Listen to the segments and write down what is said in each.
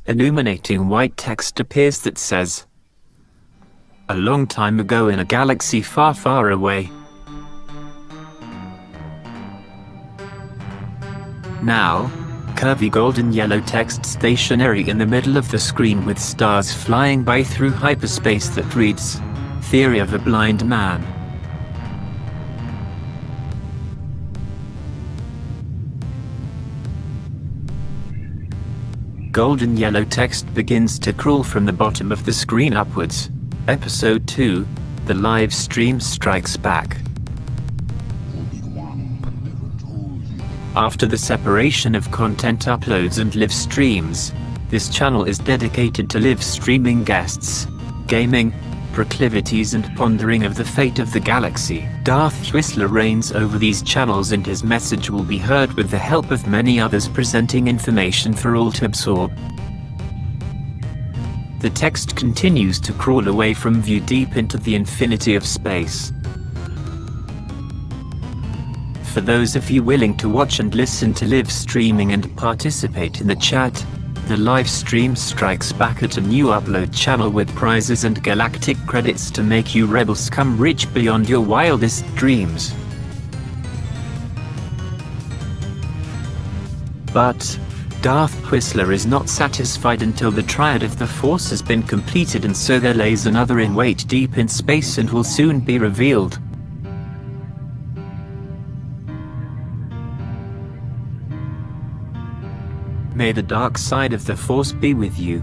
Illuminating white text appears that says, "A long time ago in a galaxy far, far away." Now, curvy golden yellow text stationary in the middle of the screen with stars flying by through hyperspace that reads, "Theory of a Blind Man." Golden yellow text begins to crawl from the bottom of the screen upwards. Episode 2, The Live Stream Strikes Back. After the separation of content uploads and live streams, this channel is dedicated to live streaming guests, gaming, proclivities and pondering of the fate of the galaxy. Darth Whistler reigns over these channels and his message will be heard with the help of many others presenting information for all to absorb. The text continues to crawl away from view deep into the infinity of space. For those of you willing to watch and listen to live streaming and participate in the chat, the live stream strikes back at a new upload channel with prizes and galactic credits to make you rebels come rich beyond your wildest dreams. But Darth Whistler is not satisfied until the triad of the Force has been completed, and so there lays another in wait deep in space and will soon be revealed. May the dark side of the Force be with you.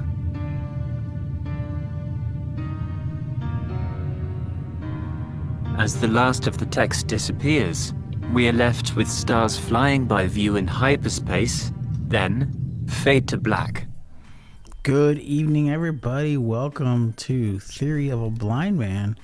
As the last of the text disappears, we are left with stars flying by view in hyperspace, then fade to black. Good evening, everybody. Welcome to Theory of a Blind Man.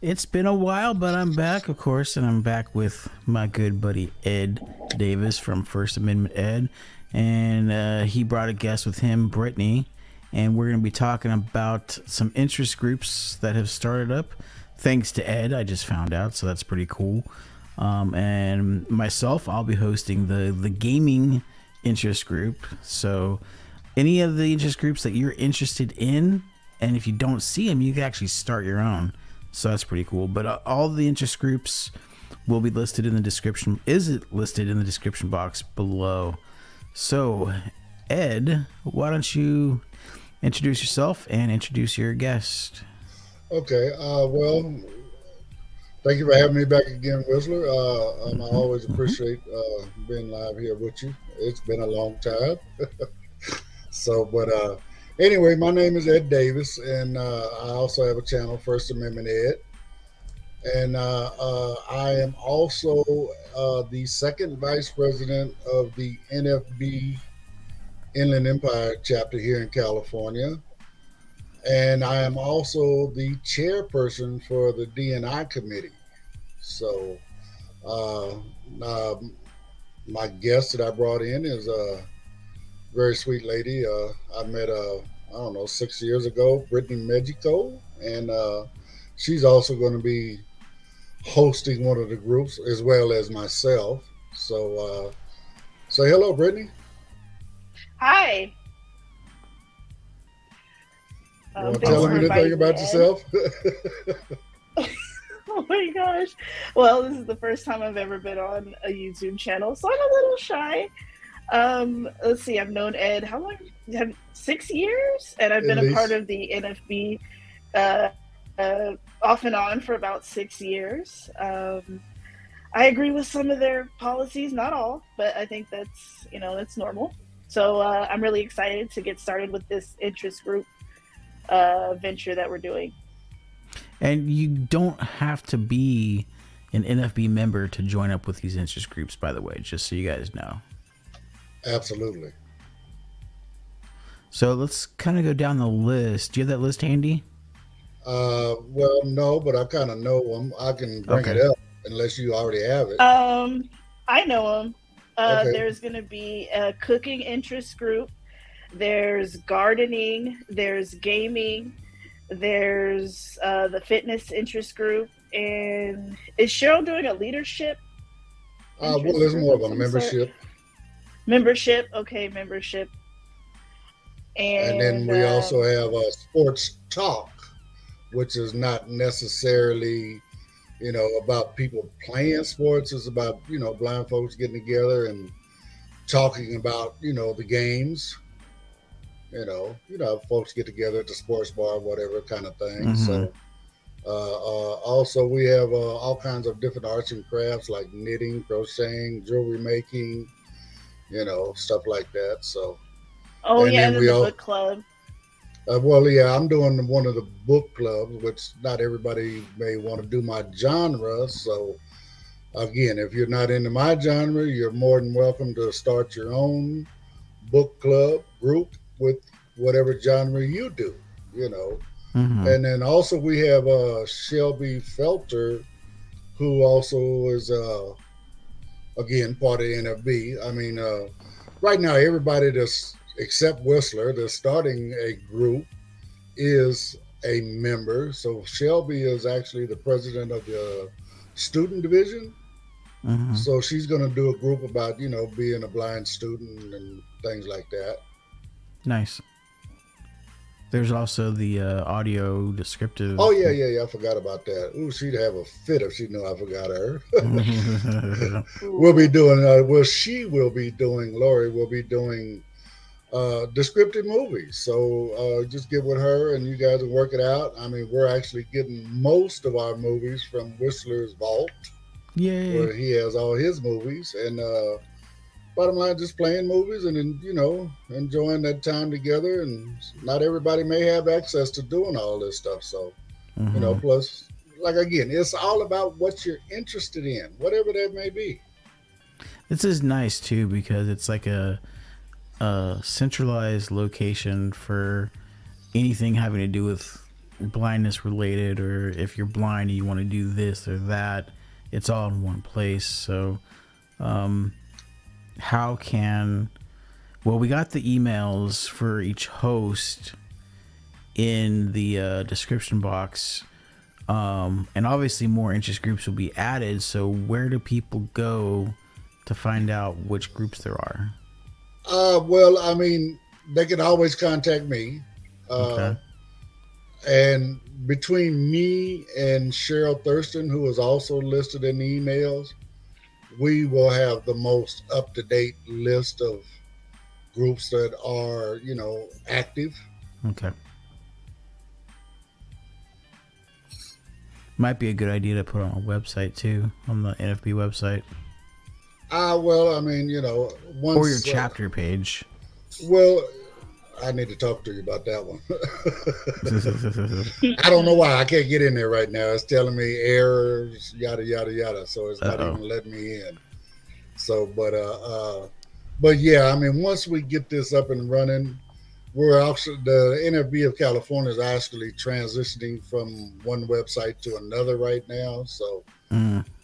It's been a while, but I'm back, of course, and I'm back with my good buddy Ed Davis from First Amendment Ed. And he brought a guest with him, Brittany, and we're going to be talking about some interest groups that have started up thanks to Ed. I just found out, so that's pretty cool. And myself, I'll be hosting the gaming interest group. So any of the interest groups that you're interested in, and if you don't see them, you can actually start your own. So that's pretty cool. But all the interest groups will be listed in the description. Is it listed in the description box below? So, Ed, why don't you introduce yourself and introduce your guest? Okay. Well, thank you for having me back again, Whistler. I always appreciate being live here with you. It's been a long time. Anyway, my name is Ed Davis, and I also have a channel, First Amendment Ed. And I am also the second vice president of the NFB Inland Empire chapter here in California. And I am also the chairperson for the D&I committee. So my guest that I brought in is a very sweet lady. I met, 6 years ago, Brittany Mejico. And she's also going to be hosting one of the groups as well as myself. So say hello, Brittany. Hi. You want to tell them anything about yourself? Oh my gosh. Well, this is the first time I've ever been on a YouTube channel, so I'm a little shy. Let's see, I've known Ed, how long? 6 years? And I've been a part of the NFB off and on for about 6 years. I agree with some of their policies, not all, but I think that's normal. So I'm really excited to get started with this interest group venture that we're doing. And you don't have to be an NFB member to join up with these interest groups, by the way, just so you guys know. Absolutely. So let's kind of go down the list. Do you have that list handy? Well, no, but I kind of know them. I can bring it up unless you already have it. I know them. Okay. There's going to be a cooking interest group. There's gardening. There's gaming. There's the fitness interest group. And is Cheryl doing a leadership? Well, there's more of a membership. Membership. Okay, membership. And then And we also have sports talk, which is not necessarily, about people playing sports. It's about, blind folks getting together and talking about, the games. Folks get together at the sports bar, whatever kind of thing. Mm-hmm. So, also we have all kinds of different arts and crafts like knitting, crocheting, jewelry making, stuff like that. So, oh and yeah, then and then we the all, book club. well, yeah, I'm doing one of the book clubs, which not everybody may want to do my genre. So, again, if you're not into my genre, you're more than welcome to start your own book club group with whatever genre you do, you know. Mm-hmm. And then also we have Shelby Felter, who also is again part of NFB. I mean, right now everybody that's except Whistler that's starting a group is a member. So Shelby is actually the president of the student division. Mm-hmm. So she's going to do a group about being a blind student and things like that. Nice. There's also the audio descriptive. Oh yeah. I forgot about that. Ooh, she'd have a fit if she knew I forgot her. We'll be doing. She will be doing. Lori will be doing descriptive movies. So just get with her and you guys will work it out. I mean, we're actually getting most of our movies from Whistler's vault, Yay. where he has all his movies. And bottom line, just playing movies and then enjoying that time together. And not everybody may have access to doing all this stuff. So Mm-hmm. plus, like again, it's all about what you're interested in, whatever that may be. This is nice too because it's like a centralized location for anything having to do with blindness related, or if you're blind and you want to do this or that, it's all in one place. So how can we got the emails for each host in the description box, and obviously more interest groups will be added. So where do people go to find out which groups there are? Well, I mean, they can always contact me. Okay. And between me and Cheryl Thurston, who is also listed in the emails, we will have the most up-to-date list of groups that are, active. Okay. Might be a good idea to put on a website too, on the NFB website. Well, I mean, once... Or your chapter page. Well, I need to talk to you about that one. I don't know why I can't get in there right now. It's telling me errors, yada yada yada. So it's not even letting me in. So, but yeah, I mean, once we get this up and running, we're also the NFB of California is actually transitioning from one website to another right now. So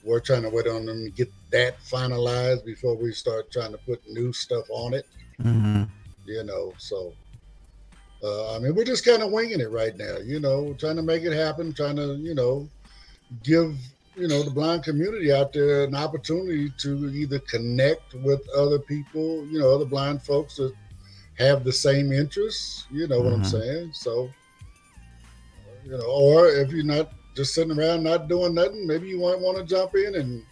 we're trying to wait on them to get that finalized before we start trying to put new stuff on it. Mm-hmm. So I mean, we're just kind of winging it right now, trying to make it happen, trying to, give, the blind community out there an opportunity to either connect with other people, other blind folks that have the same interests, what I'm saying? So, or if you're not just sitting around not doing nothing, maybe you might want to jump in and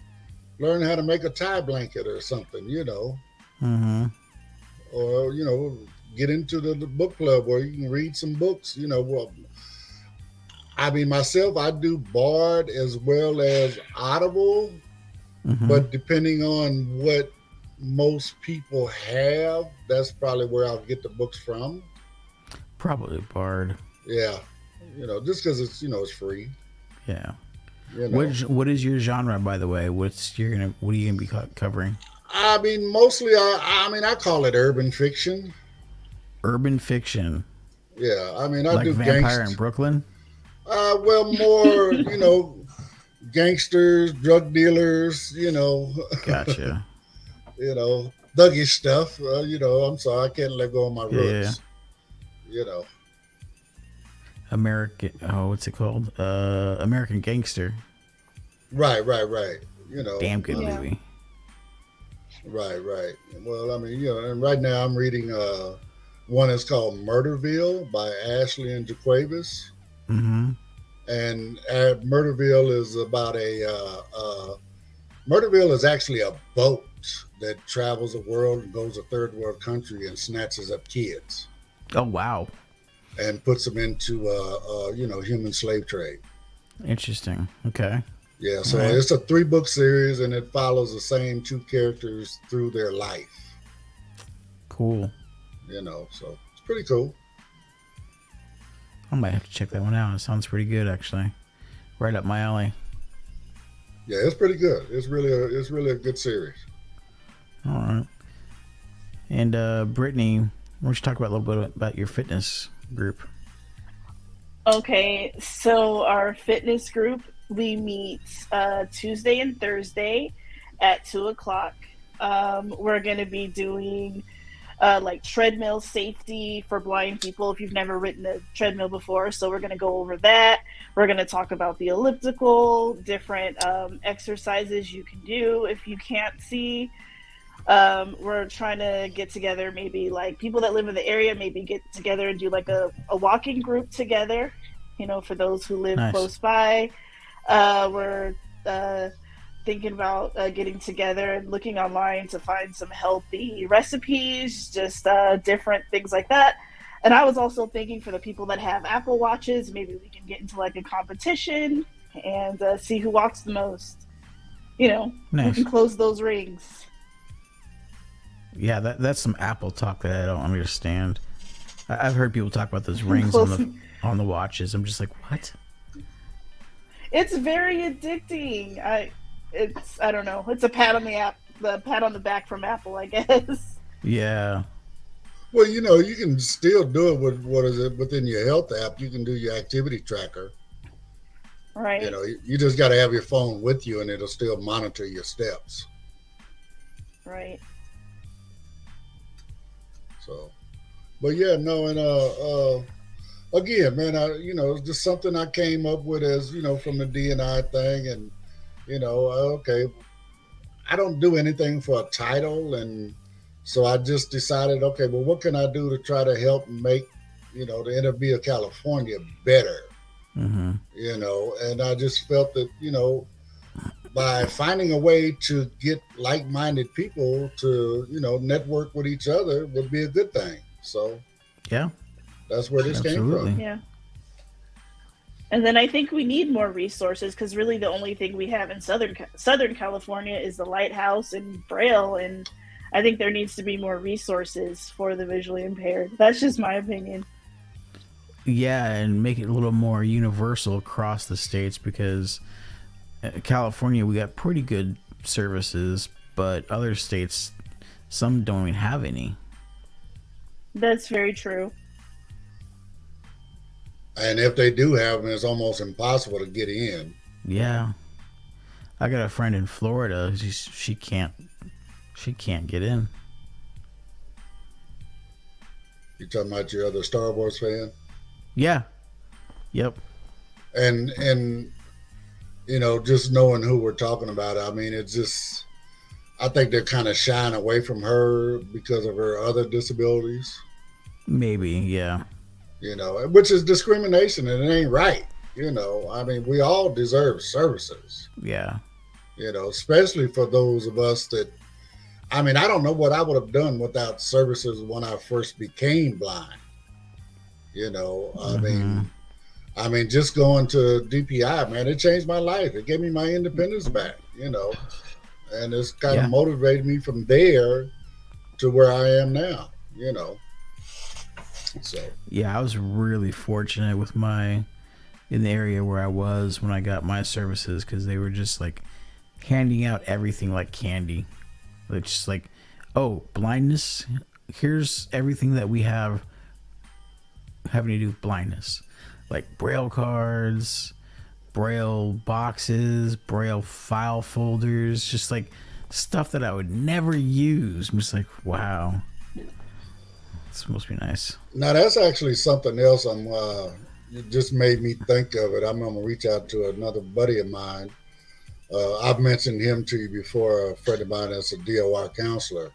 learn how to make a tie blanket or something, Mm-hmm. or, get into the book club where you can read some books, well, I mean, myself, I do Bard as well as Audible, but depending on what most people have, that's probably where I'll get the books from. Probably Bard. Yeah. Just because it's, it's free. Yeah. What is your genre, by the way? What are you gonna be covering? I mean, mostly, I call it urban fiction. Urban fiction. Yeah, I mean, I like do Vampire in Brooklyn. Well, more, gangsters, drug dealers, Gotcha. thuggish stuff. I'm sorry, I can't let go of my roots. American. Oh, what's it called? American Gangster. Right. Damn good movie. Right. Well, I mean, and right now I'm reading One is called Murderville by Ashley and Jaquavis. Mm-hmm. And Murderville is about Murderville is actually a boat that travels the world and goes to third world country and snatches up kids Oh, wow. and puts them into human slave trade. Interesting. Okay. Yeah, so Right. it's a 3-book series and it follows the same 2 characters through their life. Cool. So it's pretty cool. I might have to check that one out. It sounds pretty good, actually. Right up my alley. Yeah, it's pretty good. It's really a good series. All right. And Brittany, why don't you talk about a little bit about your fitness group? Okay, so our fitness group, we meet Tuesday and Thursday at 2:00. We're going to be doing like treadmill safety for blind people if you've never ridden a treadmill before. So we're going to go over that. We're going to talk about the elliptical, different exercises you can do if you can't see. We're trying to get together, maybe like people that live in the area, maybe get together and do like a walking group together, for those who live Nice. close by. We're thinking about getting together and looking online to find some healthy recipes, just different things like that. And I was also thinking for the people that have Apple Watches, maybe we can get into like a competition and see who walks the most. We Nice. can close those rings. Yeah, that's some Apple talk that I don't understand. I've heard people talk about those rings Close. on the watches. I'm just like, what? It's very addicting. I don't know. It's a pat on the back from Apple, I guess. Yeah. Well, you can still do it with within your health app. You can do your activity tracker. Right. You just got to have your phone with you, and it'll still monitor your steps. Right. So, but yeah, no, and again, man, it's just something I came up with as from the D&I thing, and okay, I don't do anything for a title, and so I just decided, okay, well, what can I do to try to help make the NFB of California better? Mm-hmm. And I just felt that by finding a way to get like-minded people to network with each other would be a good thing. So Yeah. that's where this Absolutely. came from. Yeah. And then I think we need more resources because really the only thing we have in Southern California is the lighthouse and Braille, and I think there needs to be more resources for the visually impaired. That's just my opinion. Yeah, and make it a little more universal across the states because California, we got pretty good services, but other states, some don't even have any. That's very true. And if they do have them, it's almost impossible to get in. Yeah. I got a friend in Florida. She can't get in. You talking about your other Star Wars fan? Yeah. Yep. And just knowing who we're talking about, I mean, it's just, I think they're kind of shying away from her because of her other disabilities. Maybe, yeah. Which is discrimination, and it ain't right. I mean, we all deserve services. Yeah. Especially for those of us that, I mean, I don't know what I would have done without services when I first became blind. I mean, just going to DPI, man, it changed my life. It gave me my independence back, and it's kind of motivated me from there to where I am now, So Yeah, I was really fortunate with in the area where I was when I got my services because they were just like handing out everything like candy. It's just like, oh, blindness, here's everything that we have having to do with blindness. Like Braille cards, Braille boxes, Braille file folders, just like stuff that I would never use. I'm just like, wow. It's supposed to be nice. now that's actually something else. It just made me think of it. I'm going to reach out to another buddy of mine. I've mentioned him to you before, a friend of mine that's a DOR counselor.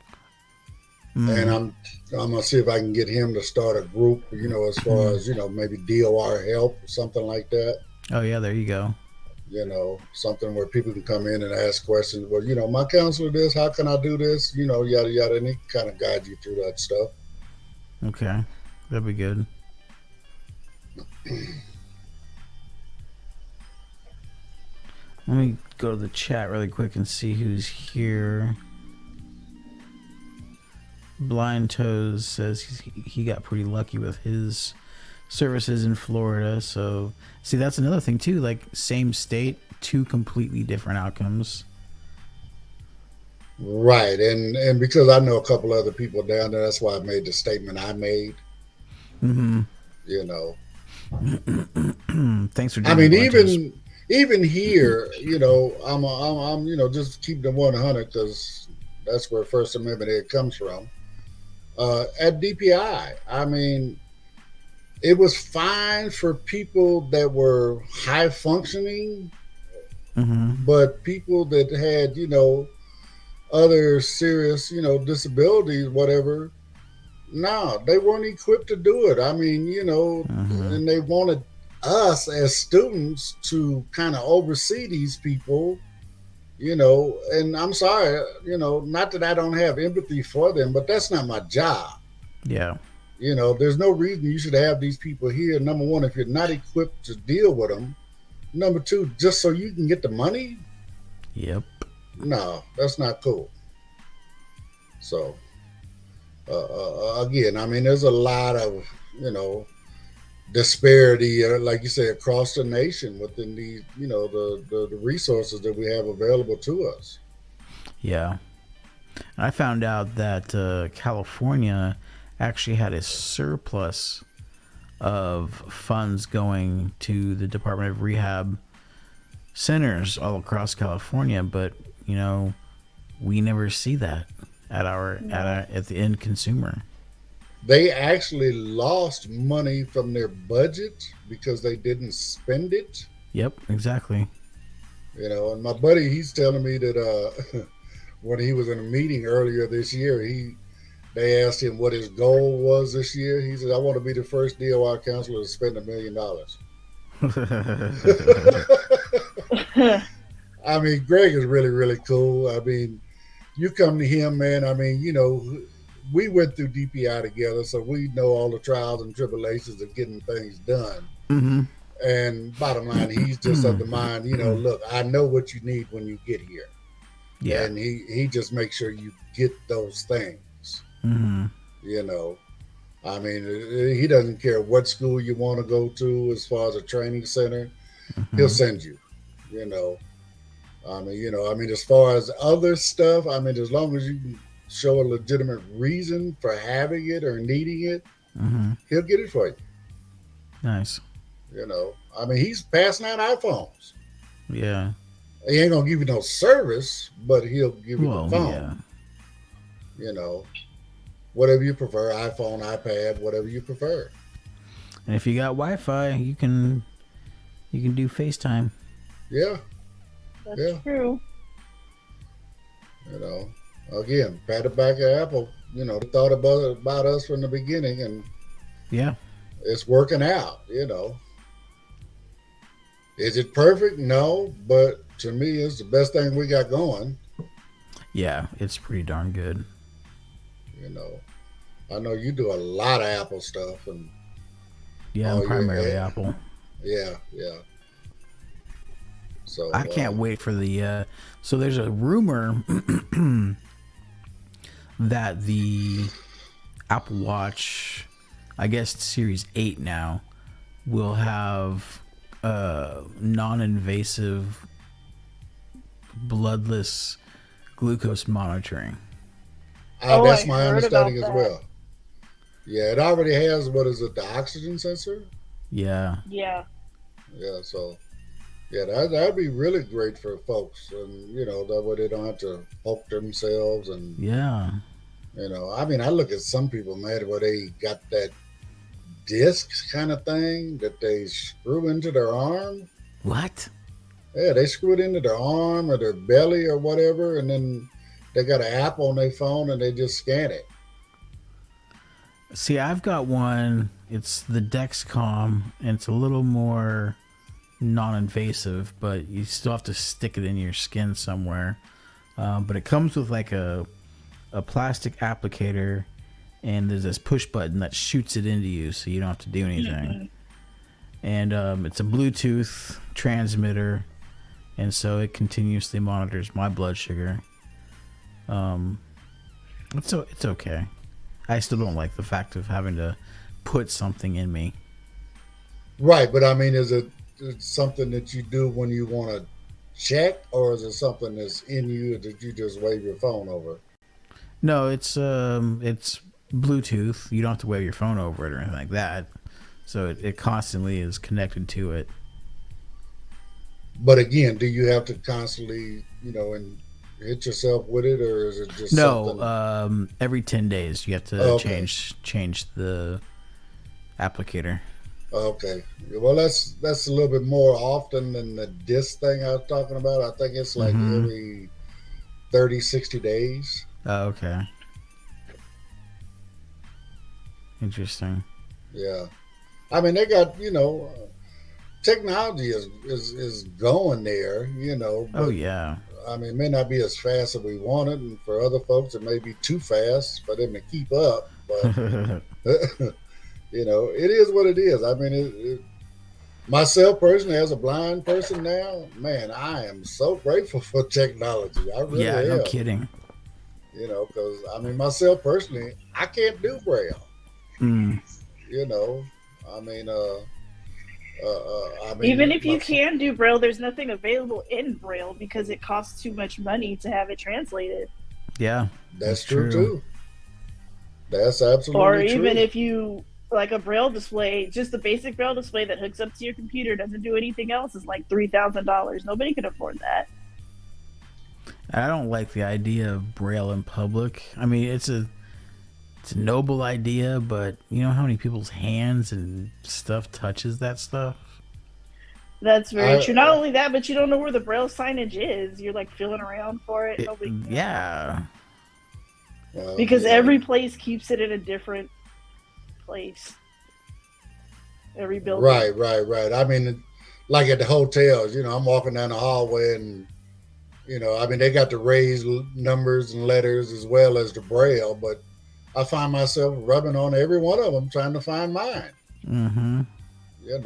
and I'm gonna see if I can get him to start a group. As far as maybe DOR help or something like that. Oh yeah, there you go. Something where people can come in and ask questions. Well, my counselor this, how can I do this? Yada yada, and he kind of guide you through that stuff. Okay, that'd be good. Let me go to the chat really quick and see who's here. Blind Toes says he got pretty lucky with his services in Florida. So, see, that's another thing too. Like, same state, two completely different outcomes. Right, and because I know a couple other people down there, that's why I made the statement I made. Mm-hmm. Thanks for. I mean, even here, I'm just keep the 100 because that's where First Amendment Ed comes from. At DPI, I mean, it was fine for people that were high functioning, but people that had, other serious, disabilities, whatever, no, they weren't equipped to do it. I mean, and they wanted us as students to kind of oversee these people, and I'm sorry, not that I don't have empathy for them, but that's not my job. Yeah. There's no reason you should have these people here. Number one, if you're not equipped to deal with them. Number two, just so you can get the money. Yep. No, that's not cool. So, again, I mean, there's a lot of, disparity, like you say, across the nation within these, the resources that we have available to us. Yeah. I found out that California actually had a surplus of funds going to the Department of Rehab centers all across California, but we never see that at the end consumer. They actually lost money from their budget because they didn't spend it. Yep, exactly. And my buddy, he's telling me that when he was in a meeting earlier this year, they asked him what his goal was this year. He said, I want to be the first DOI counselor to spend $1 million. I mean, Greg is really, really cool. I mean, you come to him, man. I mean, we went through DPI together, so we know all the trials and tribulations of getting things done. Mm-hmm. And bottom line, he's just of the mind, look, I know what you need when you get here. Yeah. And he just makes sure you get those things. Mm-hmm. I mean, he doesn't care what school you want to go to as far as a training center. Mm-hmm. He'll send you, I mean, as far as other stuff, I mean, as long as you can show a legitimate reason for having it or needing it, he'll get it for you. Nice. I mean, he's passing out iPhones. Yeah. He ain't gonna give you no service, but he'll give you the phone. Yeah. Whatever you prefer, iPhone, iPad, whatever you prefer. And if you got Wi-Fi, you can do FaceTime. Yeah. That's true. Again, pat the back of Apple. They thought about us from the beginning, and yeah, it's working out. Is it perfect? No, but to me, it's the best thing we got going. Yeah, it's pretty darn good. I know you do a lot of Apple stuff, and yeah, I'm primarily Apple. Yeah. So I can't wait for the. So there's a rumor that the Apple Watch, I guess Series 8 now, will have non-invasive, bloodless glucose monitoring. That's my understanding as well. Yeah, it already has, what is it, the oxygen sensor? Yeah. Yeah. Yeah, so, yeah, that'd be really great for folks. And, that way they don't have to poke themselves. And, yeah. I mean, I look at some people, man, where they got that disc kind of thing that they screw into their arm. What? Yeah, they screw it into their arm or their belly or whatever, and then they got an app on their phone and they just scan it. See, I've got one. It's the Dexcom, and it's a little more non-invasive, but you still have to stick it in your skin somewhere. But it comes with like a plastic applicator, and there's this push button that shoots it into you, so you don't have to do anything. And it's a Bluetooth transmitter, and so it continuously monitors my blood sugar. It's okay. I still don't like the fact of having to put something in me. Right, but I mean, is it something that you do when you want to check, or is it something that's in you that you just wave your phone over? No, it's Bluetooth. You don't have to wave your phone over it or anything like that. So it constantly is connected to it. But again, do you have to constantly, and hit yourself with it, or is it just something? Every 10 days you have to change the applicator. Okay. Well, that's a little bit more often than the disc thing I was talking about. I think it's like every 30, 60 days. Oh, okay. Interesting. Yeah. I mean, they got, technology is going there, But, oh, yeah. I mean, it may not be as fast as we want it, and for other folks, it may be too fast for them to keep up. But, it is what it is. I mean, myself personally, as a blind person now, man, I am so grateful for technology. I really am. No kidding. Because, I mean, myself personally, I can't do Braille. Even if you can do Braille, there's nothing available in Braille because it costs too much money to have it translated. Yeah, that's true too. That's absolutely true. Or even if you like a Braille display, just the basic Braille display that hooks up to your computer, doesn't do anything else, is like $3,000. Nobody can afford that. I don't like the idea of Braille in public. I mean, it's a noble idea, but you know how many people's hands and stuff touches that stuff? That's very true. Not only that, but you don't know where the Braille signage is. You're like feeling around for it. Yeah. Because every place keeps it in a different place. Every building. Right. I mean, like at the hotels, I'm walking down the hallway and, I mean, they got the raised numbers and letters as well as the Braille, but I find myself rubbing on every one of them trying to find mine. Mm-hmm. Yeah,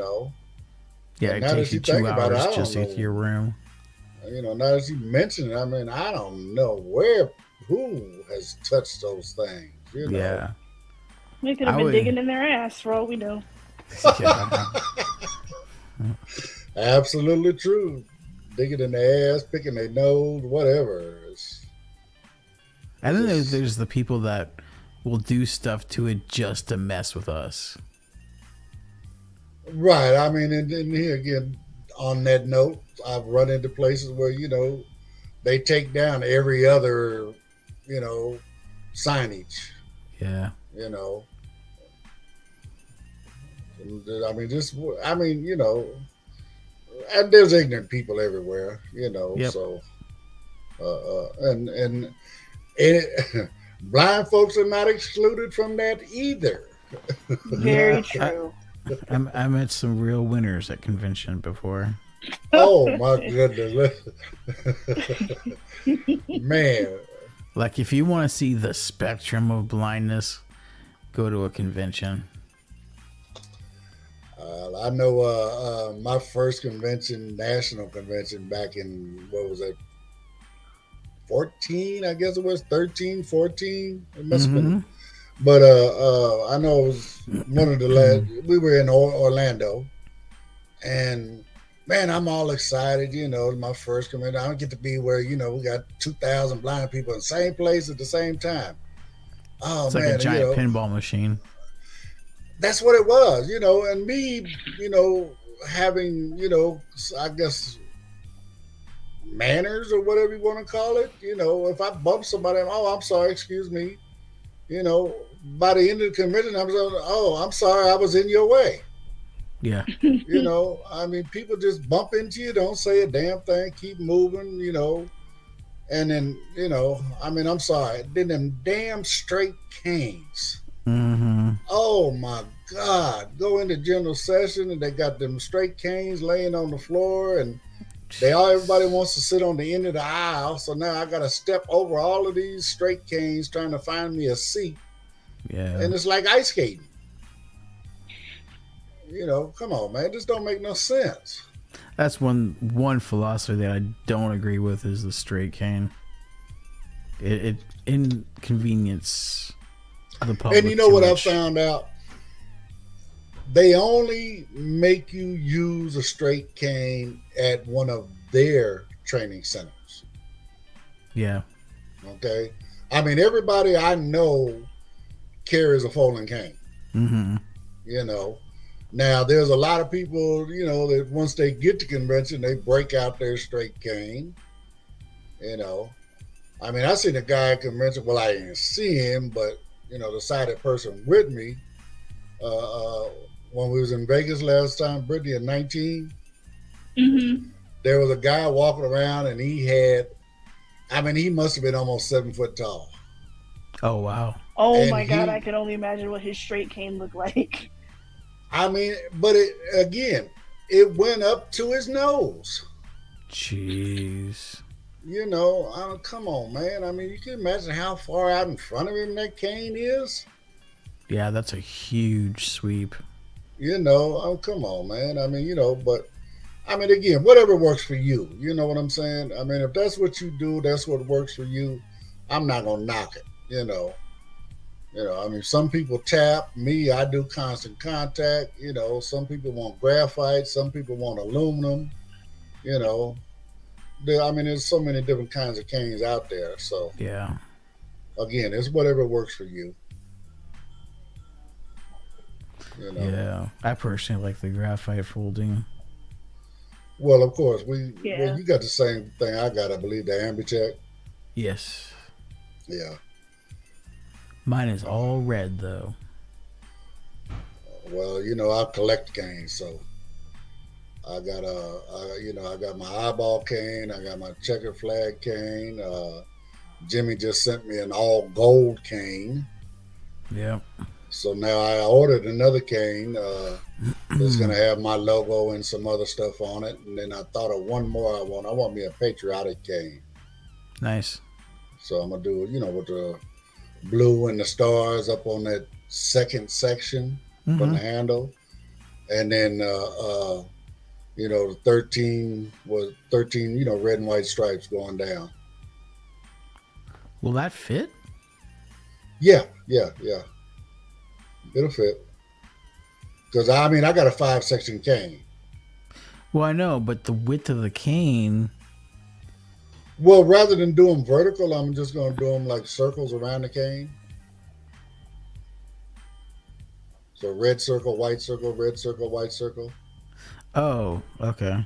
it takes you 2 hours just to get to your room. Now that you mention it, I mean, I don't know who has touched those things. Yeah. They could have been digging in their ass for all we know. Absolutely true. Digging in their ass, picking their nose, whatever. I think there's the people that will do stuff to it just to mess with us. Right. I mean, and here again, on that note, I've run into places where, they take down every other, signage. Yeah. And there's ignorant people everywhere, Yep. So, and blind folks are not excluded from that either. Very true. I met some real winners at convention before. Oh my goodness. Man. Like if you want to see the spectrum of blindness, go to a convention. I know my first national convention back in, 14, I guess it was 13, 14. It must have been. But I know it was one of the last, we were in Orlando, and man, I'm all excited, my first convention. I get to be where, we got 2,000 blind people in the same place at the same time. Oh, it's man. Like a giant pinball machine. That's what it was, and me, having, I guess, manners or whatever you want to call it. If I bump somebody, I'm sorry, excuse me. By the end of the convention, I'm sorry, I was in your way. Yeah. I mean, people just bump into you, don't say a damn thing, keep moving, and then, I mean, I'm sorry, then them damn straight canes. Mm-hmm. Oh my God! Go into general session and they got them straight canes laying on the floor, and everybody wants to sit on the end of the aisle. So now I got to step over all of these straight canes trying to find me a seat, Yeah. and it's like ice skating. Come on, man, this don't make no sense. That's one philosophy that I don't agree with is the straight cane. It inconvenience the public. And you know what much. I found out? They only make you use a straight cane at one of their training centers. Yeah. Okay. I mean, everybody I know carries a folding cane. Mm-hmm. Now there's a lot of people, that once they get to convention, they break out their straight cane. I mean, I seen a guy at convention. Well, I didn't see him, but the sighted person with me. When we was in Vegas last time, Brittany at 19, there was a guy walking around and he must have been almost 7 foot tall. Oh, wow. Oh And my God, I can only imagine what his straight cane looked like. I mean, but it went up to his nose. Jeez. Come on, man. I mean, you can imagine how far out in front of him that cane is. Yeah, that's a huge sweep. Come on, man. I mean, but I mean, again, whatever works for you. You know what I'm saying? I mean, if that's what you do, that's what works for you. I'm not gonna knock it. I mean, some people tap. Me, I do constant contact. Some people want graphite. Some people want aluminum. I mean, there's so many different kinds of canes out there. So yeah. Again, it's whatever works for you. Yeah, I personally like the graphite folding. Well, of course, you got the same thing I got, I believe, the AmbiCheck. Yes. Yeah. Mine is all red, though. Well, I collect canes, so I got I got my eyeball cane, I got my checker flag cane. Jimmy just sent me an all gold cane. Yeah. So now I ordered another cane that's going to have my logo and some other stuff on it. And then I thought of one more I want. I want me a patriotic cane. Nice. So I'm going to do, with the blue and the stars up on that second section from the handle. And then, the 13 red and white stripes going down. Will that fit? Yeah. It'll fit. Because, I mean, I got a 5-section cane. Well, I know, but the width of the cane... Well, rather than do them vertical, I'm just going to do them like circles around the cane. So red circle, white circle, red circle, white circle. Oh, okay.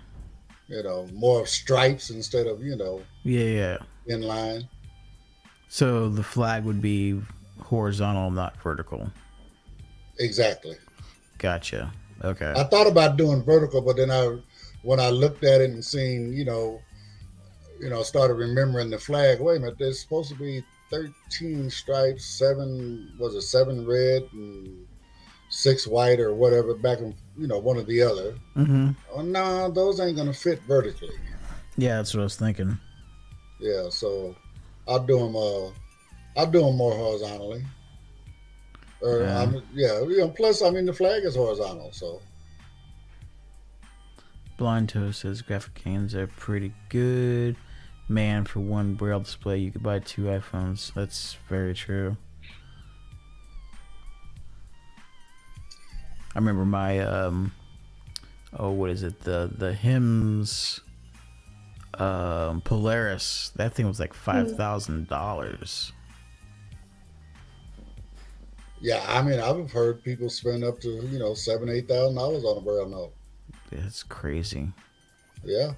More of stripes instead of, Yeah. in line. So the flag would be horizontal, not vertical. Exactly. Gotcha. Okay. I thought about doing vertical, but then when I looked at it and seen, started remembering the flag. Wait a minute, there's supposed to be 13 stripes, 7 red and 6 white or whatever back in, one or the other. Mm-hmm. Oh, no, those ain't going to fit vertically. Yeah, that's what I was thinking. Yeah, so I'll do them more horizontally. Plus, I mean, the flag is horizontal, so. Blind Toe says graphic canes are pretty good. Man, for one braille display, you could buy 2 iPhones. That's very true. I remember my, what is it? The hymns, Polaris. That thing was like $5,000. Yeah, I mean, I've heard people spend up to, $7,000-8,000 on a braille note. That's crazy. Yeah.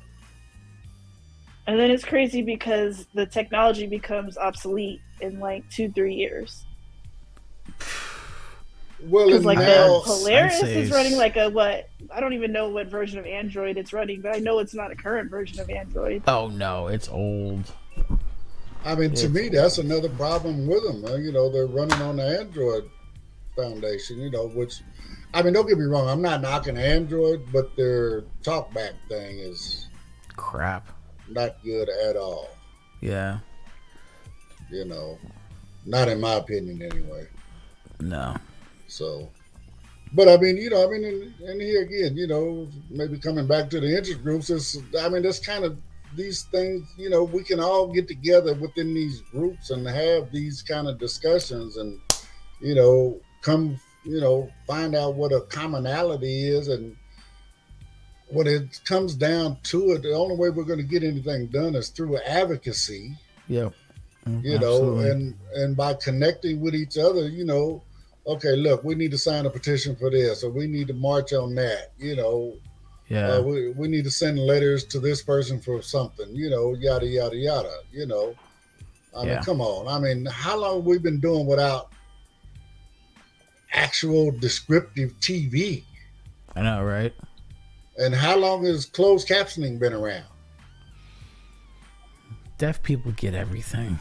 And then it's crazy because the technology becomes obsolete in like 2-3 years. Well, because like now, the Polaris is running like a what? I don't even know what version of Android it's running, but I know it's not a current version of Android. Oh no, it's old. I mean, to me, that's another problem with them. They're running on the Android foundation, which, I mean, don't get me wrong, I'm not knocking Android, but their talkback thing is Crap. not good at all. Yeah. Not in my opinion anyway. No. So, but I mean, and here again, maybe coming back to the interest groups, that's kind of these things, we can all get together within these groups and have these kind of discussions and, come, find out what a commonality is. And when it comes down to it, the only way we're going to get anything done is through advocacy. Yep. Absolutely. And by connecting with each other, okay, look, we need to sign a petition for this, or we need to march on that, Yeah. we need to send letters to this person for something, yada, yada, yada, I mean, come on. I mean, how long have we been doing without actual descriptive TV? I know, right? And how long has closed captioning been around? Deaf people get everything.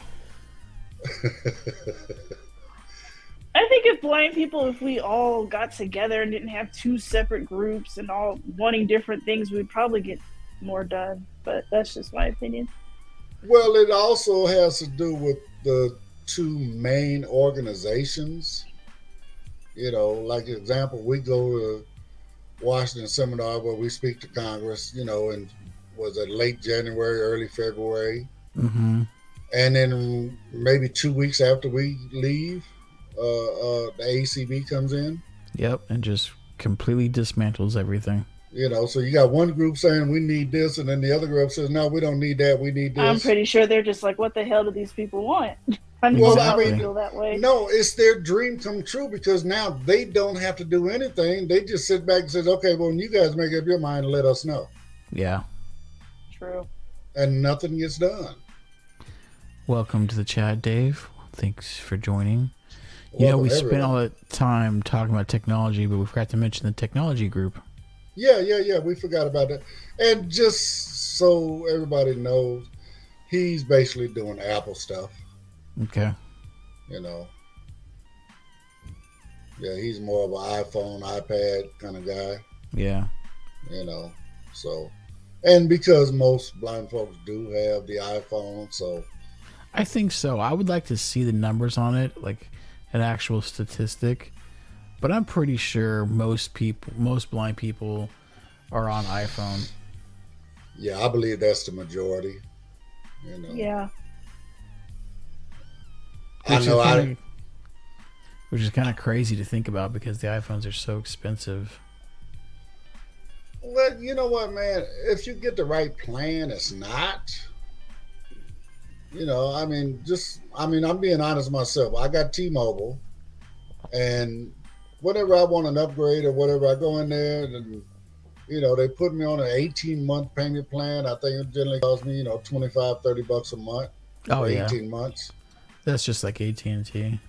I think if we all got together and didn't have two separate groups and all wanting different things, we'd probably get more done. But that's just my opinion. Well, it also has to do with the two main organizations. Like example, we go to Washington seminar where we speak to Congress, and was it late January, early February? Mm-hmm. And then maybe 2 weeks after we leave, the ACB comes in. Yep, and just completely dismantles everything. So you got one group saying we need this, and then the other group says, no, we don't need that, we need this. I'm pretty sure they're just like, what the hell do these people want? I feel that way. No, it's their dream come true because now they don't have to do anything. They just sit back and say, okay, well, when you guys make up your mind, let us know. Yeah. True. And nothing gets done. Welcome to the chat, Dave. Thanks for joining. Welcome, we everyone. spent all that time talking about technology, but we forgot to mention the technology group. Yeah. We forgot about that. And just so everybody knows, he's basically doing Apple stuff. Okay. Yeah, he's more of an iPhone, iPad kind of guy. Yeah. So, and because most blind folks do have the iPhone, so. I think so. I would like to see the numbers on it, like an actual statistic. But I'm pretty sure most blind people are on iPhone. Yeah, I believe that's the majority. Yeah. Which is kind of crazy to think about because the iPhones are so expensive. Well, you know what, man? If you get the right plan, it's not. I'm being honest myself. I got T-Mobile, and whenever I want an upgrade or whatever, I go in there and, they put me on an 18-month payment plan. I think it generally costs me, $25, $30 a month for 18 months. That's just like AT&T.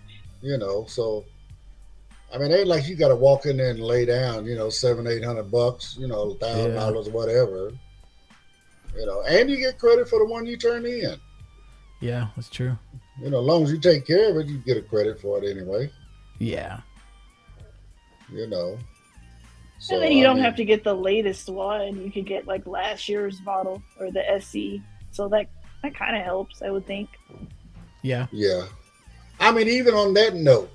So, I mean, it ain't like you got to walk in there and lay down, $700-800, $1,000, whatever. And you get credit for the one you turn in. Yeah, that's true. As long as you take care of it, you get a credit for it anyway. Yeah. So, and then you don't have to get the latest one. You could get like last year's model or the SE. So that kind of helps, I would think. Yeah. Yeah. I mean, even on that note,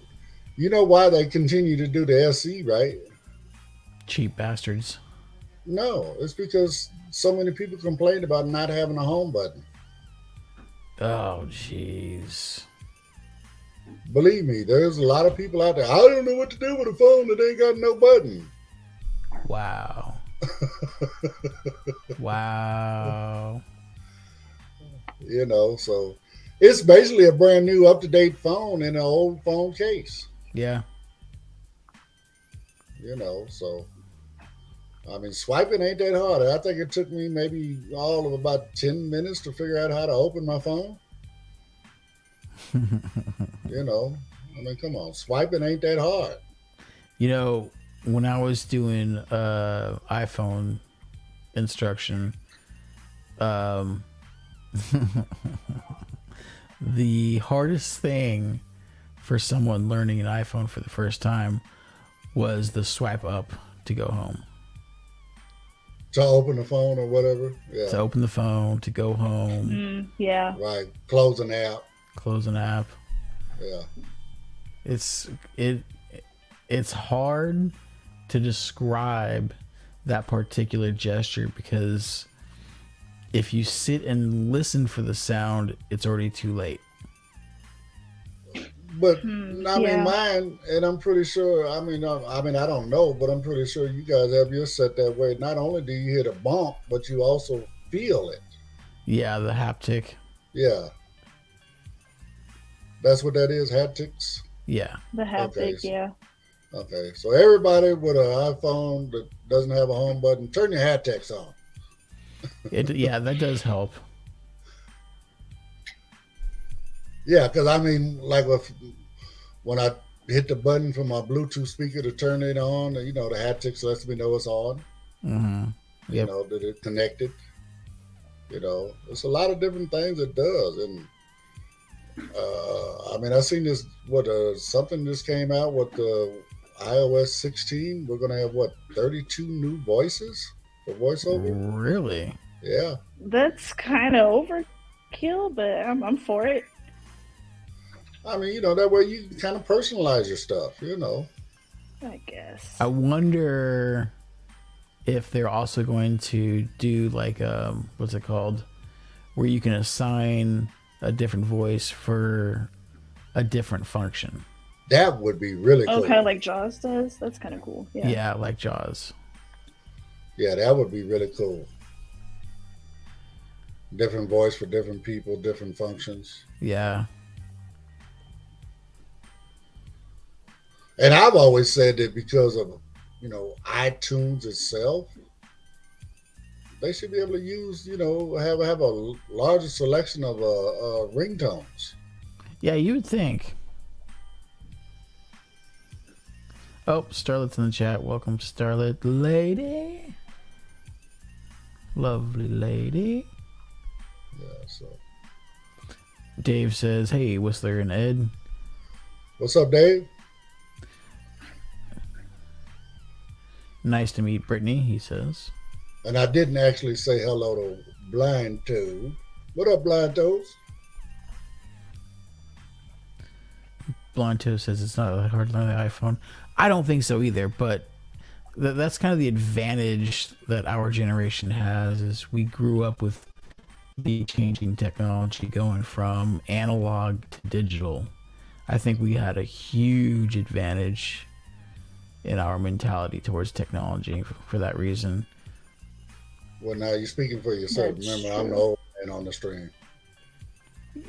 you know why they continue to do the SE, right? Cheap bastards. No, it's because so many people complain about not having a home button. Oh, jeez. Believe me, there's a lot of people out there. I don't know what to do with a phone that ain't got no button. Wow. Wow. So it's basically a brand new up-to-date phone in an old phone case. Yeah. So I mean, swiping ain't that hard. I think it took me maybe all of about 10 minutes to figure out how to open my phone. I mean, come on, swiping ain't that hard. When I was doing iPhone instruction, the hardest thing for someone learning an iPhone for the first time was the swipe up to go home. To open the phone or whatever. Yeah. To open the phone, to go home. Yeah. Right. Close an app. Close an app. Yeah. It's hard to describe that particular gesture because if you sit and listen for the sound, it's already too late. But I mean, mine, and I'm pretty sure. I mean, I don't know, but I'm pretty sure you guys have yours set that way. Not only do you hear the bump, but you also feel it. Yeah, the haptic. Yeah, that's what that is. Haptics. Yeah, the haptic. Yeah. Okay, so everybody with an iPhone that doesn't have a home button, turn your haptics on. Yeah, that does help. Yeah, because I mean, like when I hit the button for my Bluetooth speaker to turn it on, the haptics lets me know it's on. Mm-hmm. Yep. That it's connected. It's a lot of different things it does. And I mean, I seen this, something just came out with the iOS 16. We're going to have, 32 new voices for voiceover? Really? Yeah. That's kind of overkill, but I'm for it. I mean, that way you can kind of personalize your stuff, I guess. I wonder if they're also going to do like what's it called, where you can assign a different voice for a different function. That would be really cool. Kind of like Jaws does. That's kind of cool. Yeah, like Jaws. Yeah, that would be really cool. Different voice for different people, different functions. Yeah. And I've always said that because of, iTunes itself, they should be able to use, have a larger selection of ringtones. Yeah, you would think. Oh, Starlet's in the chat. Welcome, Starlet lady. Lovely lady. Yeah, so. Dave says, hey, Whistler and Ed. What's up, Dave? Nice to meet Brittany, he says. And I didn't actually say hello to Blind Toad. What up, Blind Toes? Blind Toad says it's not that hard to learn the iPhone. I don't think so either, but that's kind of the advantage that our generation has is we grew up with the changing technology going from analog to digital. I think we had a huge advantage in our mentality towards technology for that reason. Well, now you're speaking for yourself. That's Remember, true. I'm the old man on the stream.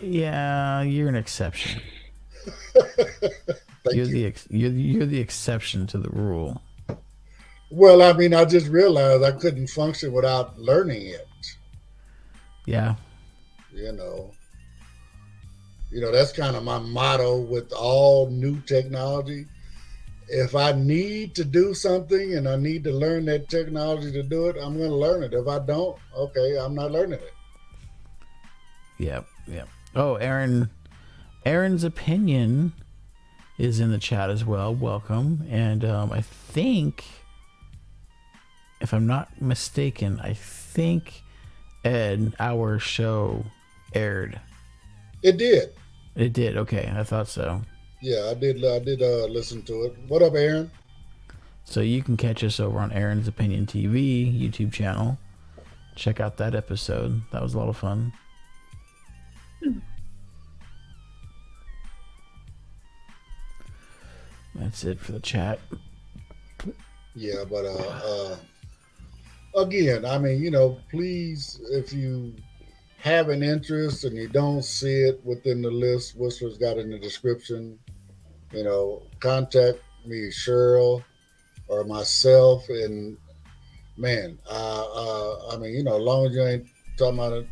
Yeah, you're an exception. Thank you. You're the exception to the rule. Well, I mean, I just realized I couldn't function without learning it. Yeah. That's kind of my motto with all new technology. If I need to do something and I need to learn that technology to do it, I'm going to learn it. If I don't, okay, I'm not learning it. Yep. Oh, Aaron's opinion is in the chat as well. Welcome. And I think, if I'm not mistaken, Ed, our show aired. It did. It did. Okay, I thought so. Yeah, I did listen to it. What up, Aaron? So you can catch us over on Aaron's Opinion TV YouTube channel. Check out that episode. That was a lot of fun. That's it for the chat. Yeah, but again, I mean, please, if you have an interest and you don't see it within the list, Whistler's got in the description, contact me, Cheryl, or myself, and man, I mean, as long as you ain't talking about it,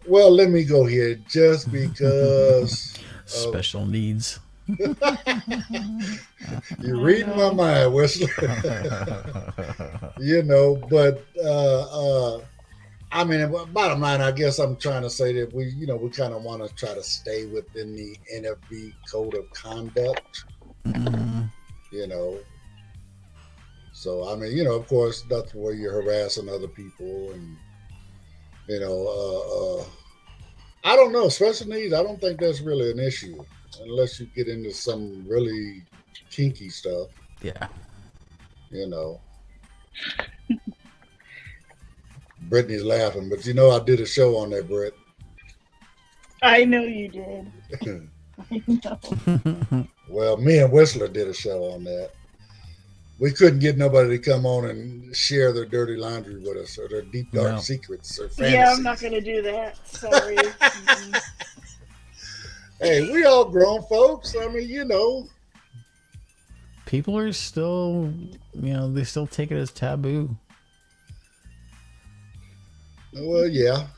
well, let me go here just because special needs. You're reading my mind, Whistler. But I mean, bottom line, I guess I'm trying to say that we kind of want to try to stay within the NFB code of conduct. Mm-hmm. You know, so I mean, of course, that's where you're harassing other people, and I don't know, special needs. I don't think that's really an issue unless you get into some really kinky stuff. Yeah. Brittany's laughing, but I did a show on that, Britt. I know you did. I know. Well, me and Whistler did a show on that. We couldn't get nobody to come on and share their dirty laundry with us or their deep, dark secrets or fantasies. Yeah, I'm not going to do that. Sorry. Hey, we all grown folks. I mean, People are still, they still take it as taboo. Well, yeah.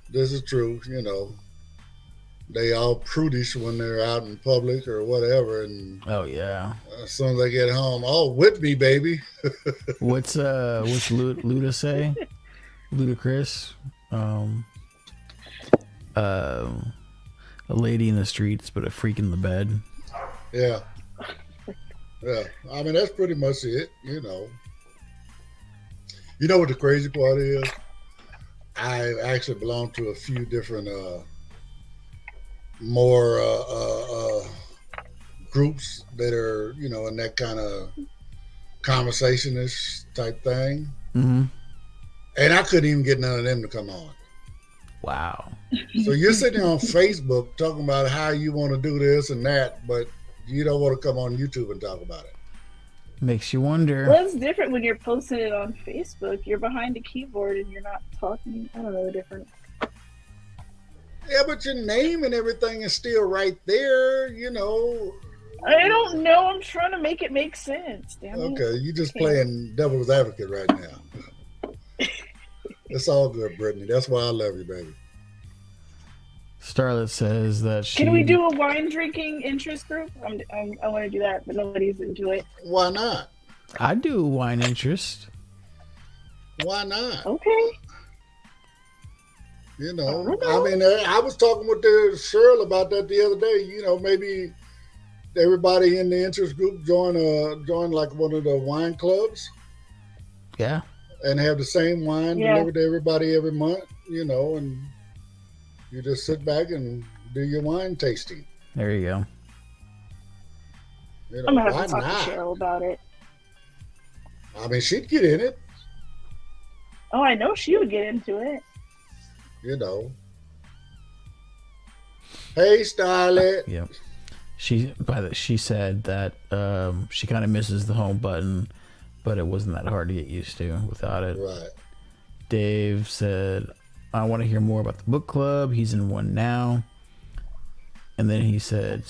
This is true, They all prudish when they're out in public or whatever, and oh yeah. As soon as they get home, with me, baby. What's Luda say? Ludacris, a lady in the streets, but a freak in the bed. Yeah. I mean, that's pretty much it. You know what the crazy part is? I actually belong to a few different more groups that are in that kind of conversationish type thing. Mm-hmm. And I couldn't even get none of them to come on. Wow. So you're sitting on Facebook talking about how you want to do this and that, but you don't want to come on YouTube and talk about it. Makes you wonder. Well, it's different when you're posting it on Facebook. You're behind a keyboard and you're not talking. I don't know the difference. Yeah, but your name and everything is still right there, I don't know. I'm trying to make it make sense. Damn it. Okay, you're just playing devil's advocate right now. It's all good, Brittany. That's why I love you, baby. Starlet says that she... Can we do a wine drinking interest group? I want to do that, but nobody's into it. Why not? I'd do a wine interest. Why not? Okay. I mean, I was talking with Cheryl about that the other day. Maybe everybody in the interest group join like one of the wine clubs. Yeah. And have the same wine delivered to everybody every month, and you just sit back and do your wine tasting. There you go. I'm going to have to talk to Cheryl about it. I mean, she'd get in it. Oh, I know she would get into it. Hey, Starlet. Yep. She said that she kind of misses the home button, but it wasn't that hard to get used to without it. Right. Dave said, I want to hear more about the book club. He's in one now. And then he said,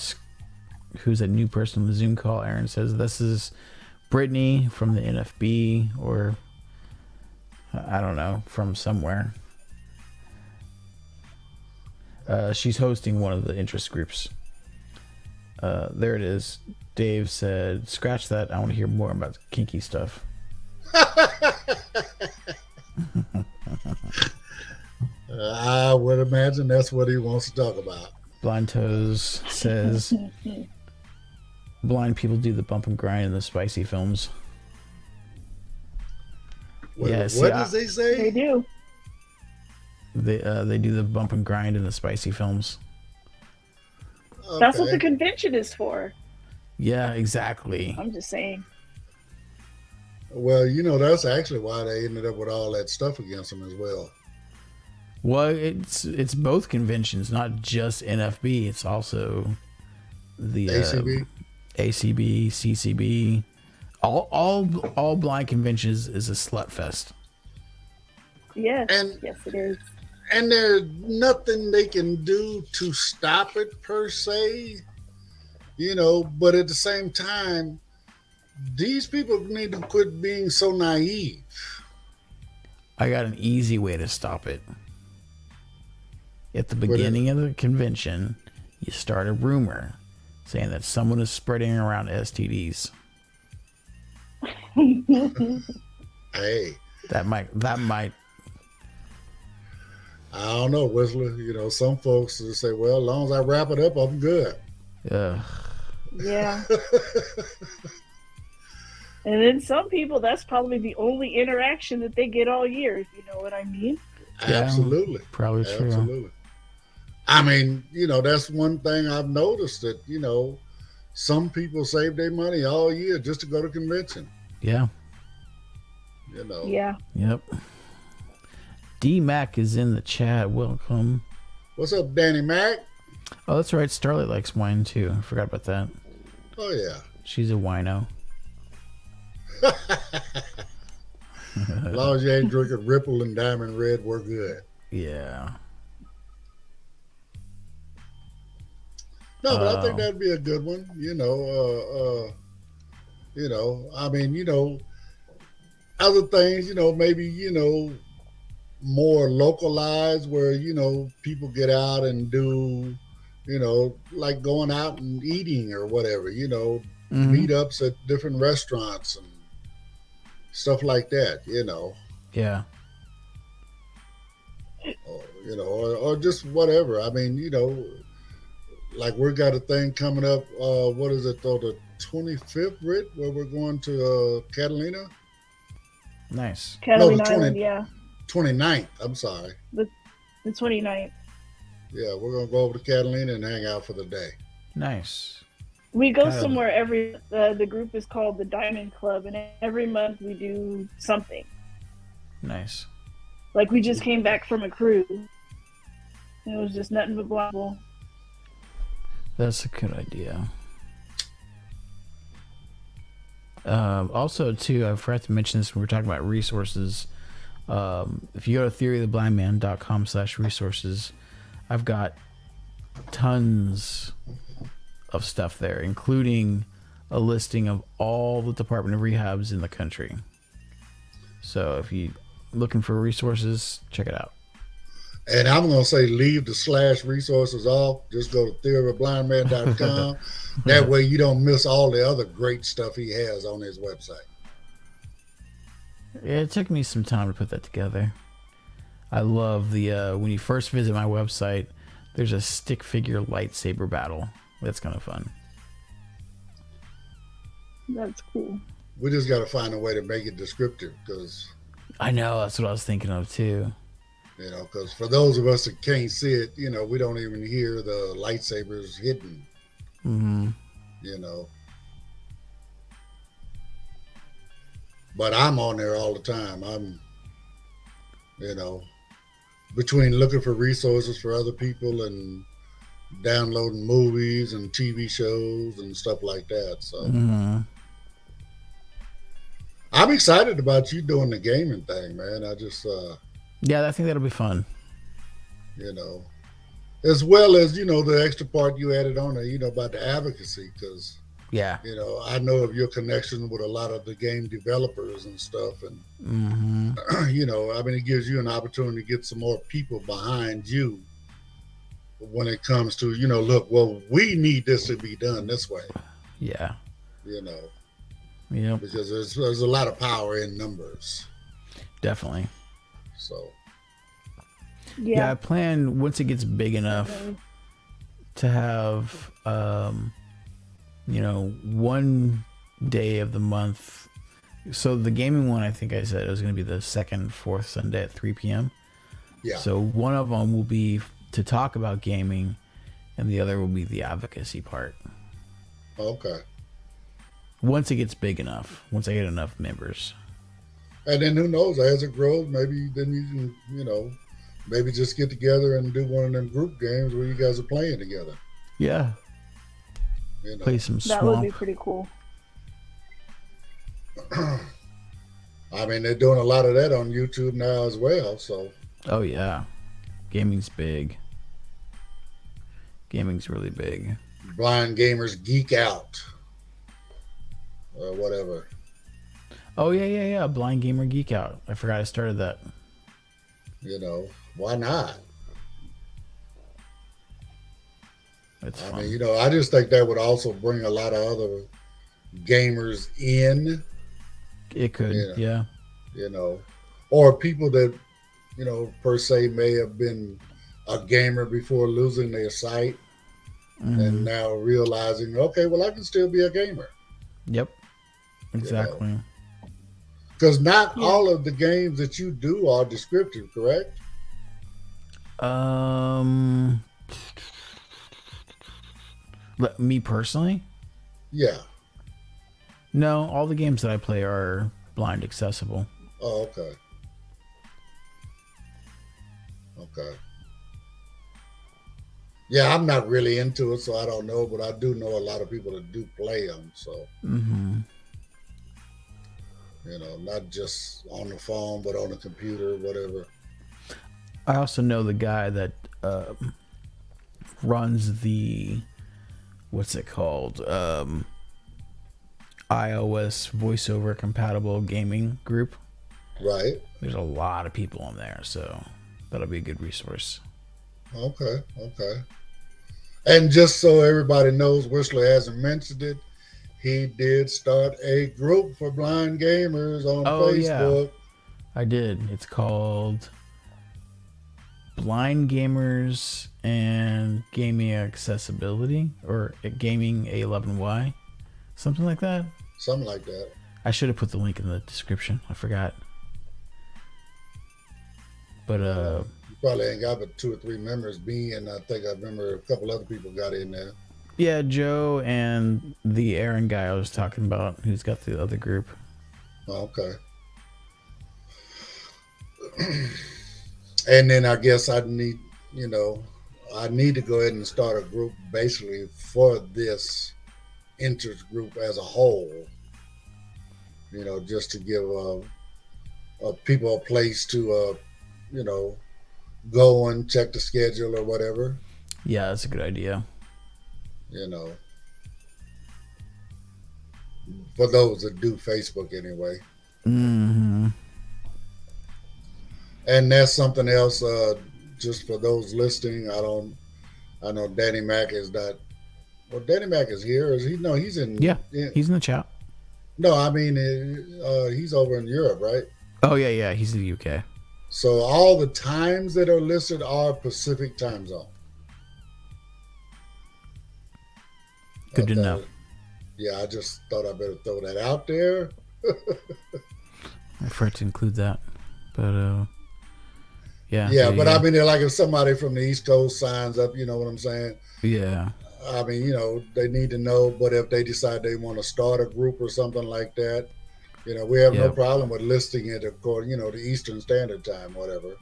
who's a new person on the Zoom call? Aaron says, this is Brittany from the NFB, or I don't know, from somewhere. She's hosting one of the interest groups. There it is. Dave said, scratch that. I want to hear more about kinky stuff. I would imagine that's what he wants to talk about. Blind Toes says, blind people do the bump and grind in the spicy films. What does they say? They do. They do the bump and grind in the spicy films. Okay. That's what the convention is for. Yeah, exactly. I'm just saying. Well, that's actually why they ended up with all that stuff against them as well. Well, it's both conventions, not just NFB. It's also the ACB, CCB. All blind conventions is a slut fest. Yes, yes, it is. And there's nothing they can do to stop it per se, but at the same time, these people need to quit being so naive. I got an easy way to stop it. At the beginning of the convention, you start a rumor saying that someone is spreading around STDs. Hey, That might. I don't know, Whistler. You know, some folks will say, well, as long as I wrap it up, I'm good. Yeah. Yeah. And then some people, that's probably the only interaction that they get all year, if you know what I mean. Yeah, Absolutely. probably true. Absolutely. I mean, you know, that's one thing I've noticed that, you know, some people save their money all year just to go to convention. Yeah. You know. Yeah. Yep. D Mac is in the chat. Welcome. What's up, Danny Mac? Oh, that's right. Starlight likes wine too. I forgot about that. Oh, yeah. She's a wino. As long as you ain't drinking Ripple and Diamond Red, we're good. Yeah. No, but I think that'd be a good one. You know, I mean, you know, other things, you know, maybe, you know, more localized where, you know, people get out and do, you know, like going out and eating or whatever, you know, meetups at different restaurants and stuff like that, you know. Yeah. You know, or just whatever. I mean, you know, like we got a thing coming up, what is it, though, the 25th, Rit, where we're going to Catalina? Nice. Catalina Island, yeah. 29th, I'm sorry. The 29th. Yeah, we're going to go over to Catalina and hang out for the day. Nice. We go somewhere every, the group is called the Diamond Club, and every month we do something. Nice. Like we just came back from a cruise. It was just nothing but blah. That's a good idea. Also, too, I forgot to mention this when we were talking about resources. If you go to theoryoftheblindman.com/resources, I've got tons of stuff there, including a listing of all the Department of Rehabs in the country. So if you're looking for resources, check it out. And I'm going to say leave the /resources off. Just go to theoryoftheblindman.com. That way you don't miss all the other great stuff he has on his website. Yeah, it took me some time to put that together. I love the when you first visit my website, there's a stick figure lightsaber battle. That's kind of fun. That's cool. We just got to find a way to make it descriptive because... I know, that's what I was thinking of too. You know, because for those of us that can't see it, you know, we don't even hear the lightsabers hitting. Mm-hmm. You know. But I'm on there all the time. I'm, you know, between looking for resources for other people and downloading movies and TV shows and stuff like that. So I'm excited about you doing the gaming thing, man. I just... yeah, I think that'll be fun. You know, as well as, you know, the extra part you added on there, you know, about the advocacy, because, yeah, you know, I know of your connection with a lot of the game developers and stuff. And, you know, I mean, it gives you an opportunity to get some more people behind you when it comes to, you know, look, well, we need this to be done this way. Yeah. You know, yeah, because there's a lot of power in numbers. Definitely. So, yeah, I plan once it gets big enough to have, you know, one day of the month. So the gaming one, I think I said it was going to be the second, fourth Sunday at 3 p.m. Yeah. So one of them will be to talk about gaming, and the other will be the advocacy part. Okay. Once it gets big enough, once I get enough members. And then who knows, as it grows, maybe then you can, you know, maybe just get together and do one of them group games where you guys are playing together. Yeah. You know. Play some Swamp. That would be pretty cool. I mean, they're doing a lot of that on YouTube now as well, so. Oh, yeah. Gaming's big. Gaming's really big. Blind gamers geek out. Or whatever. Oh, yeah. Blind Gamer Geek Out. I forgot I started that. You know, why not? It's fun. I mean, you know, I just think that would also bring a lot of other gamers in. It could, you know, yeah. You know, or people that, you know, per se may have been a gamer before losing their sight and now realizing, okay, well, I can still be a gamer. Yep. Exactly. You know? Because not Yeah. all of the games that you do are descriptive, correct? Me personally? Yeah. No, all the games that I play are blind accessible. Oh, okay. Okay. Yeah, I'm not really into it, so I don't know, but I do know a lot of people that do play them. So, you know, not just on the phone, but on the computer, whatever. I also know the guy that runs the, what's it called? iOS voiceover compatible gaming group. Right. There's a lot of people on there, so that'll be a good resource. Okay. Okay. And just so everybody knows, Whistler hasn't mentioned it, he did start a group for blind gamers on Facebook. Yeah, I did. It's called Blind Gamers and Gaming Accessibility, or Gaming A11Y, something like that. Something like that. I should have put the link in the description. I forgot. But You probably ain't got but 2 or 3 members. Me and I think I remember a couple other people got in there. yeah, Joe and the Aaron guy I was talking about, who's got the other group. Okay. And then I guess I need, you know, I need to go ahead and start a group basically for this interest group as a whole. You know, just to give people a place to, you know, go and check the schedule or whatever. Yeah, that's a good idea. You know, for those that do Facebook anyway. Mm-hmm. And that's something else. Just for those listening, I know Danny Mac is not. Well, Danny Mac is here. Is he? No, he's in. Yeah, he's in the chat. No, I mean he's over in Europe, right? Oh yeah, he's in the UK. So all the times that are listed are Pacific time zone. Good to know. Yeah, I just thought I better throw that out there. I forgot to include that, but yeah. Yeah, but I mean, like if somebody from the East Coast signs up, you know what I'm saying? Yeah. I mean, you know, they need to know. But if they decide they want to start a group or something like that, you know, we have no problem with listing it according, you know, to Eastern Standard Time, whatever.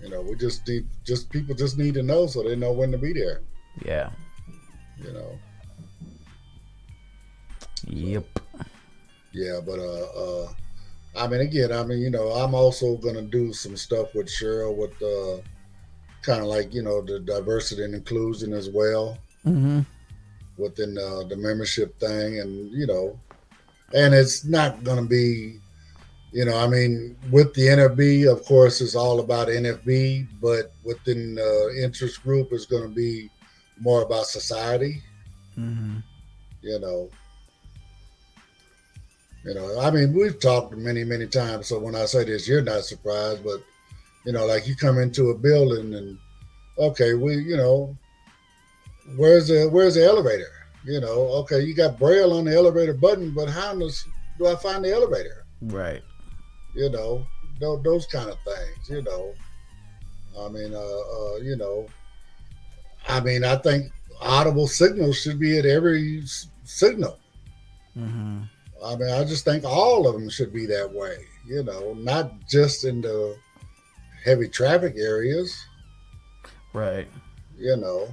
You know, we just need, people just need to know so they know when to be there. Yeah. You know. Yep. Yeah, but I mean, again, you know, I'm also gonna do some stuff with Cheryl with kind of like, you know, the diversity and inclusion as well within the membership thing, and you know, and it's not gonna be, you know, I mean, with the NFB, of course, it's all about NFB, but within the interest group, it's gonna be more about society. You know. You know, I mean, we've talked many, many times. So when I say this, you're not surprised. But, you know, like you come into a building and, okay, you know, where's the elevator? You know, okay, you got Braille on the elevator button, but how do I find the elevator? Right. You know, those kind of things, you know. I mean, you know, I mean, I think audible signals should be at every signal. I mean, I just think all of them should be that way, you know, not just in the heavy traffic areas. Right. You know,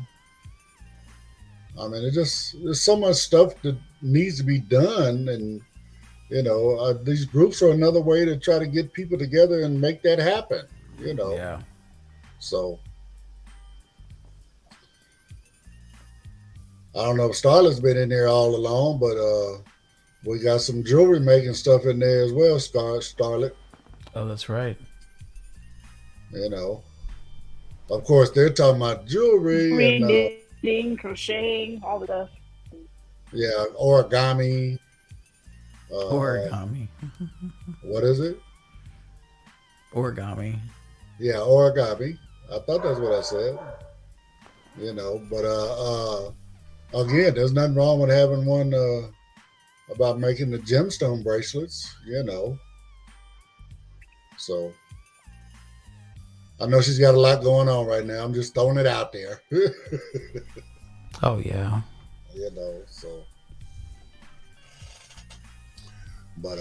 I mean, there's so much stuff that needs to be done. And, you know, these groups are another way to try to get people together and make that happen, you know. Yeah. So, I don't know if Starlet's been in there all along, but we got some jewelry making stuff in there as well, Starlet. Oh, that's right. You know, of course, they're talking about jewelry and knitting, crocheting, all the stuff. Yeah, origami. Origami. What is it? Origami. Yeah, origami. I thought that's what I said. But again, there's nothing wrong with having one about making the gemstone bracelets. So I know she's got a lot going on right now. I'm just throwing it out there. Oh yeah. So. But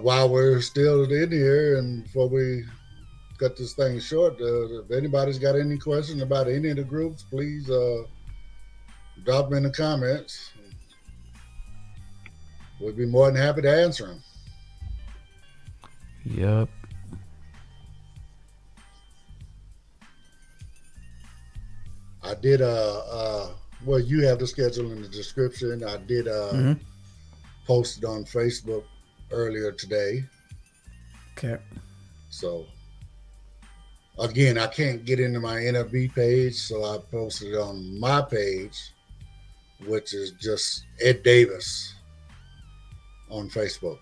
while we're still in here, and before we cut this thing short, if anybody's got any questions about any of the groups, please drop them in the comments. We'd be more than happy to answer them. Yep. I did well, you have the schedule in the description. I did post it on Facebook earlier today. Okay. So again, I can't get into my NFB page, so I posted it on my page, which is just Ed Davis on Facebook.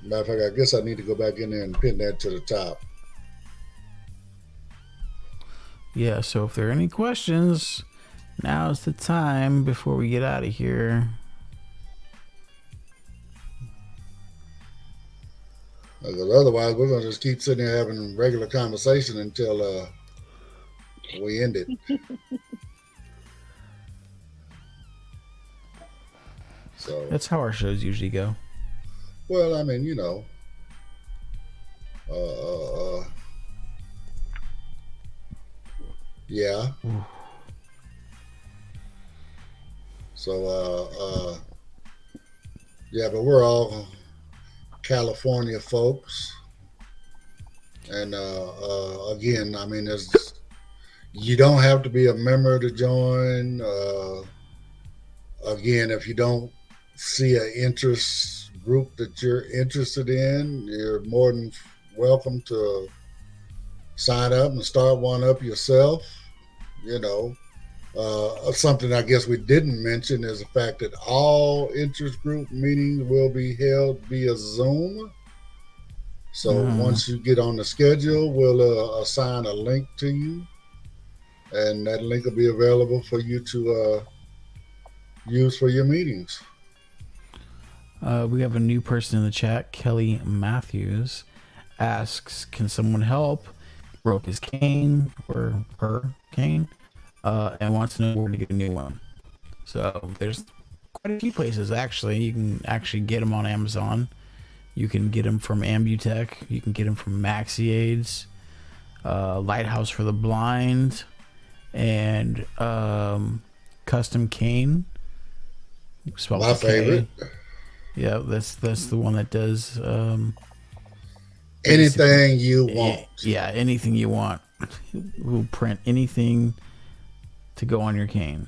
Matter of fact, I guess I need to go back in there and pin that to the top. Yeah, so if there are any questions, now's the time before we get out of here. Because otherwise, we're going to just keep sitting here having regular conversation until we end it. So That's how our shows usually go. well, I mean, yeah. So yeah, but we're all California folks, and again, I mean, you don't have to be a member to join. Again, if you don't see an interest group that you're interested in, you're more than welcome to sign up and start one up yourself. Something I guess we didn't mention is the fact that all interest group meetings will be held via Zoom. So once you get on the schedule, we'll assign a link to you, and that link will be available for you to use for your meetings. We have a new person in the chat. Kelly Matthews asks, can someone help? Broke his cane, or her cane, and wants to know where to get a new one. So there's quite a few places, actually. You can actually get them on Amazon. You can get them from Ambutech. You can get them from Maxi Aids, Lighthouse for the Blind, and Custom Cane. Spelled My with a K. favorite. Yeah, that's the one that does Anything you want. Yeah, anything you want. We'll print anything to go on your cane.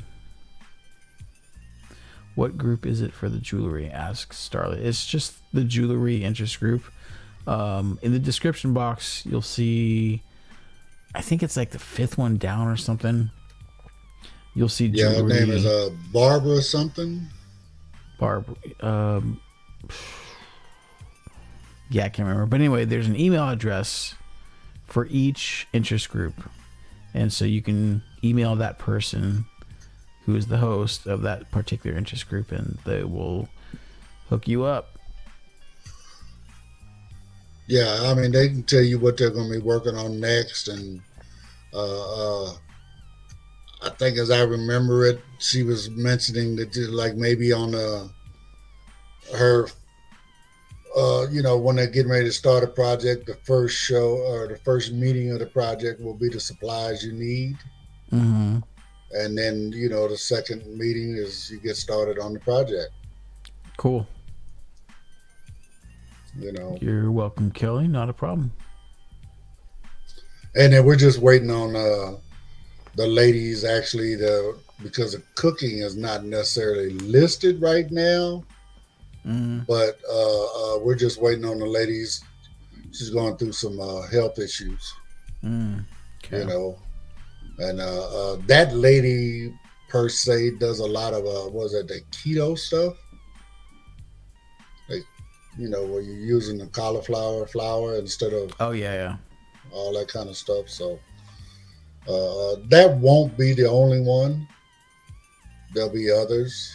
What group is it for the jewelry? Asks Starlet. It's just the jewelry interest group. In the description box, you'll see, I think it's like the 5th one down or something. You'll see jewelry. Yeah, her name is Barbara something. Barbara. Yeah, I can't remember. But anyway, there's an email address for each interest group. And so you can email that person who is the host of that particular interest group, and they will hook you up. Yeah, I mean, they can tell you what they're going to be working on next. And I think, as I remember it, she was mentioning that, like, maybe on her, when they're getting ready to start a project, the first show or the first meeting of the project will be the supplies you need. Mm-hmm. And then, the second meeting is you get started on the project. Cool. You're welcome, Kelly. Not a problem. And then we're just waiting on the ladies, actually, because the cooking is not necessarily listed right now. But we're just waiting on the ladies. She's going through some health issues, Okay. and that lady per se does a lot of the keto stuff, like where you're using the cauliflower flour instead of Oh yeah. all that kind of stuff. So that won't be the only one. There'll be others.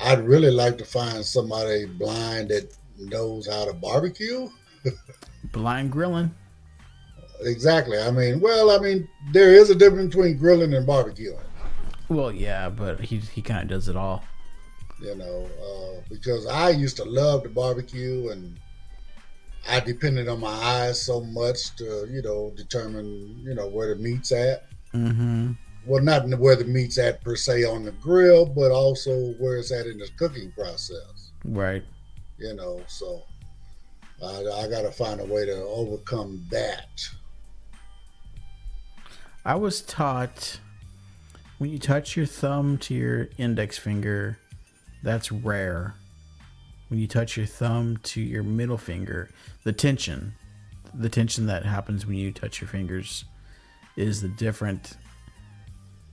I'd really like to find somebody blind that knows how to barbecue. Blind grilling. Exactly. I mean, there is a difference between grilling and barbecuing. Well, yeah, but he kind of does it all. Because I used to love to barbecue, and I depended on my eyes so much to, determine, where the meat's at. Mm-hmm. Well, not where the meat's at per se on the grill, but also where it's at in the cooking process. Right. So I got to find a way to overcome that. I was taught when you touch your thumb to your index finger, that's rare. When you touch your thumb to your middle finger, the tension that happens when you touch your fingers is the different.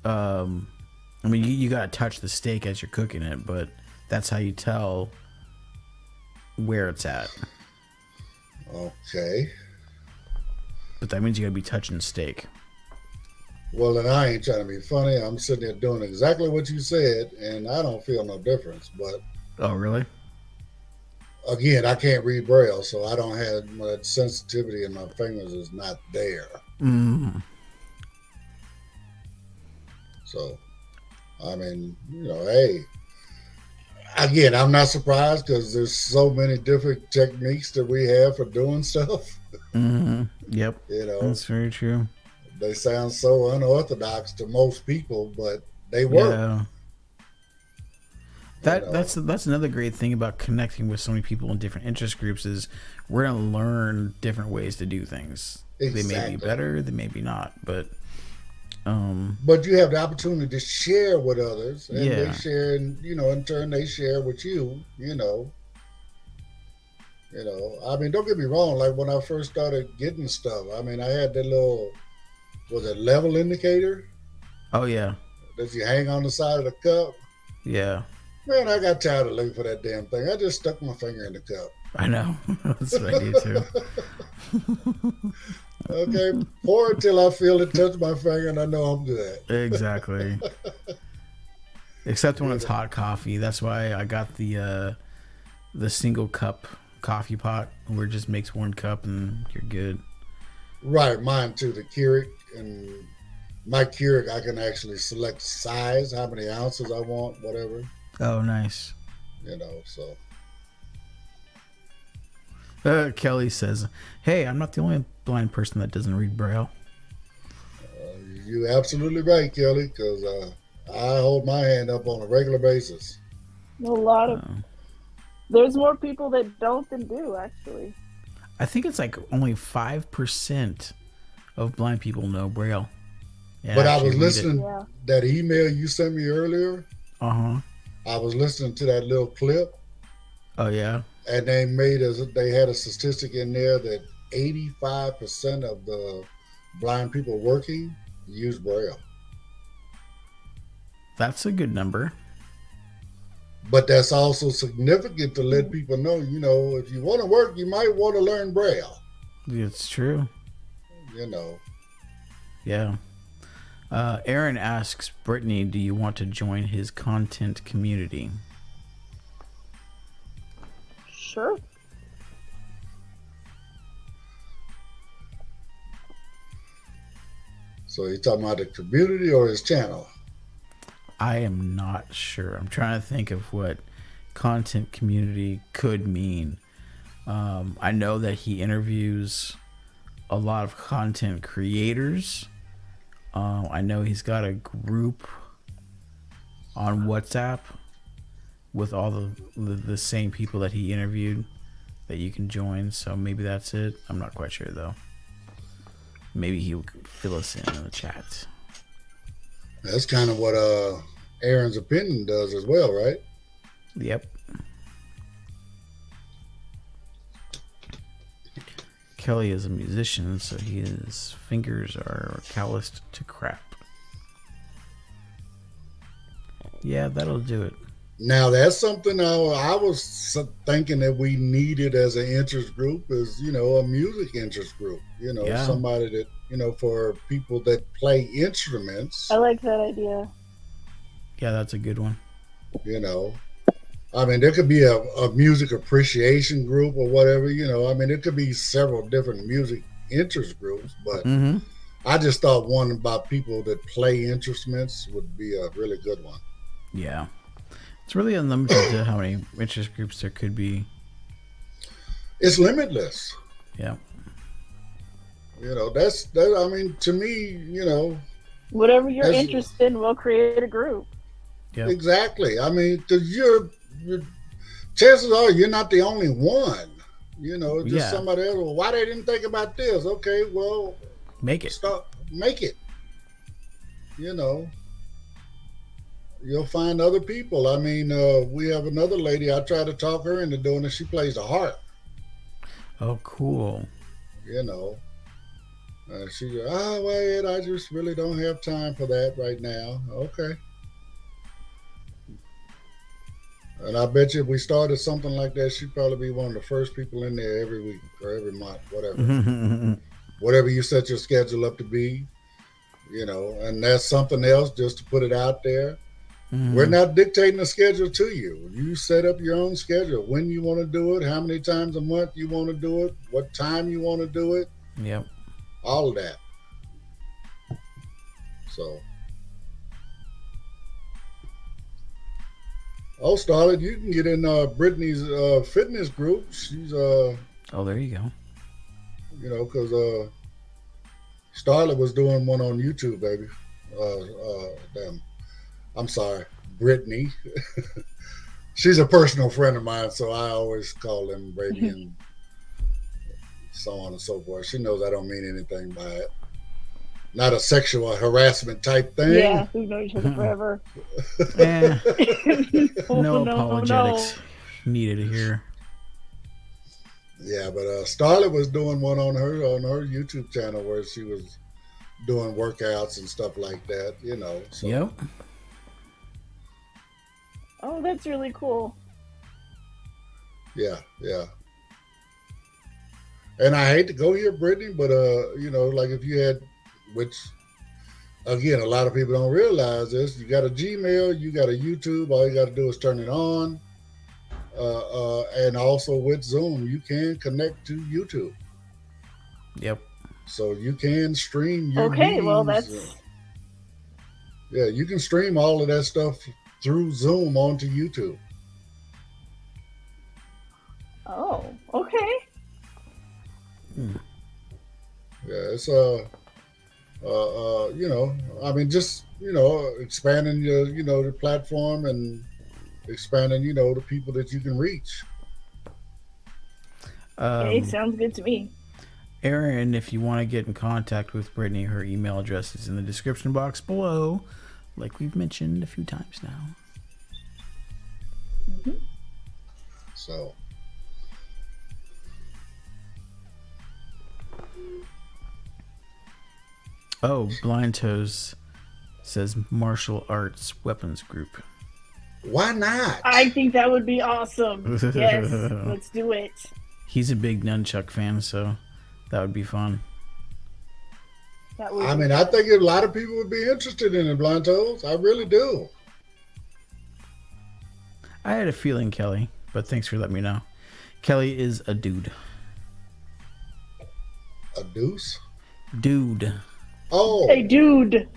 You gotta touch the steak as you're cooking it, but that's how you tell where it's at. Okay. But that means you gotta be touching the steak. Well, then I ain't trying to be funny. I'm sitting there doing exactly what you said, and I don't feel no difference. But oh, really? Again, I can't read Braille, so I don't have my sensitivity in my fingers is not there. Mm. So, hey. Again, I'm not surprised because there's so many different techniques that we have for doing stuff. Mm-hmm. Yep. That's very true. They sound so unorthodox to most people, but they work. Yeah. That's another great thing about connecting with so many people in different interest groups is we're gonna learn different ways to do things. Exactly. They may be better, they may be not, but you have the opportunity to share with others, and they share, and in turn they share with you. Don't get me wrong. Like when I first started getting stuff, I had that little, was it level indicator? Oh yeah. That you hang on the side of the cup. Yeah. Man, I got tired of looking for that damn thing. I just stuck my finger in the cup. I know. That's what I do too. Okay, pour it till I feel it touch my finger and I know I'm good. Exactly. Except when it's hot coffee. That's why I got the single cup coffee pot where it just makes one cup and you're good. Right, mine too. The Keurig, and my Keurig, I can actually select size, how many ounces I want, whatever. Oh, nice. So. Kelly says, "Hey, I'm not the only blind person that doesn't read Braille." You're absolutely right, Kelly, because I hold my hand up on a regular basis. A lot of there's more people that don't than do, actually. I think it's like only 5% of blind people know Braille. But I was listening that email you sent me earlier. Uh-huh. I was listening to that little clip. Oh yeah. And they had a statistic in there that 85% of the blind people working use Braille. That's a good number. But that's also significant to let people know, if you want to work, you might want to learn Braille. It's true. Yeah. Aaron asks, Brittany, do you want to join his content community? Sure. So you're talking about the community or his channel? I am not sure. I'm trying to think of what content community could mean. I know that he interviews a lot of content creators. I know he's got a group on WhatsApp with all the same people that he interviewed that you can join. So maybe that's it. I'm not quite sure though. Maybe he'll fill us in the chat. That's kind of what Aaron's opinion does as well, right? Yep. Kelly is a musician, so his fingers are calloused to crap. Yeah, that'll do it. Now that's something I was thinking that we needed as an interest group is, a music interest group, Yeah. somebody that, for people that play instruments, I like that idea. Yeah, that's a good one. I mean, there could be a music appreciation group or whatever, I mean, it could be several different music interest groups, but Mm-hmm. I just thought one about people that play instruments would be a really good one. Yeah. It's really unlimited to how many interest groups there could be. It's limitless. Yeah. I mean, to me, Whatever you're interested in, we'll create a group. Yep. Exactly. I mean, because chances are you're not the only one. Just somebody else. Well, why they didn't think about this? Okay, well, make it. Make it. You'll find other people. I mean, we have another lady. I tried to talk her into doing it. She plays the harp. Oh, cool. She goes, wait, I just really don't have time for that right now. Okay. And I bet you if we started something like that, she'd probably be one of the first people in there every week or every month, whatever. Whatever you set your schedule up to be, and that's something else just to put it out there. Mm-hmm. We're not dictating a schedule to you. You set up your own schedule, when you want to do it, how many times a month you want to do it, what time you want to do it. Yep. All of that. So. Oh, Starlet, you can get in Brittany's fitness group. She's oh, there you go. Because Starlet was doing one on YouTube, baby. Damn. I'm sorry, Brittany. She's a personal friend of mine, so I always call them baby and so on and so forth. She knows I don't mean anything by it. Not a sexual harassment type thing. Yeah, we've known each other forever. No apologetics needed here. Yeah, but Starlet was doing one on her YouTube channel where she was doing workouts and stuff like that, So. Yep. Oh, that's really cool. Yeah. And I hate to go here, Brittany, but like if you had, which again, a lot of people don't realize this, you got a Gmail, you got a YouTube, all you got to do is turn it on. And also with Zoom, you can connect to YouTube. Yep. So you can stream your meetings. Well, that's... Yeah, you can stream all of that stuff through Zoom onto YouTube. Oh, okay. Yeah, it's I mean, just expanding your the platform and expanding the people that you can reach. Okay, sounds good to me. Aaron, if you want to get in contact with Brittany, her email address is in the description box below, like we've mentioned a few times now. Mm-hmm. So. Oh, Blind Toes says martial arts weapons group. Why not? I think that would be awesome. Yes, let's do it. He's a big nunchuck fan, so that would be fun. I mean, I think a lot of people would be interested in it, Blind Toes. I really do. I had a feeling, Kelly, but thanks for letting me know. Kelly is a dude. A deuce? Dude. Oh. Hey, dude.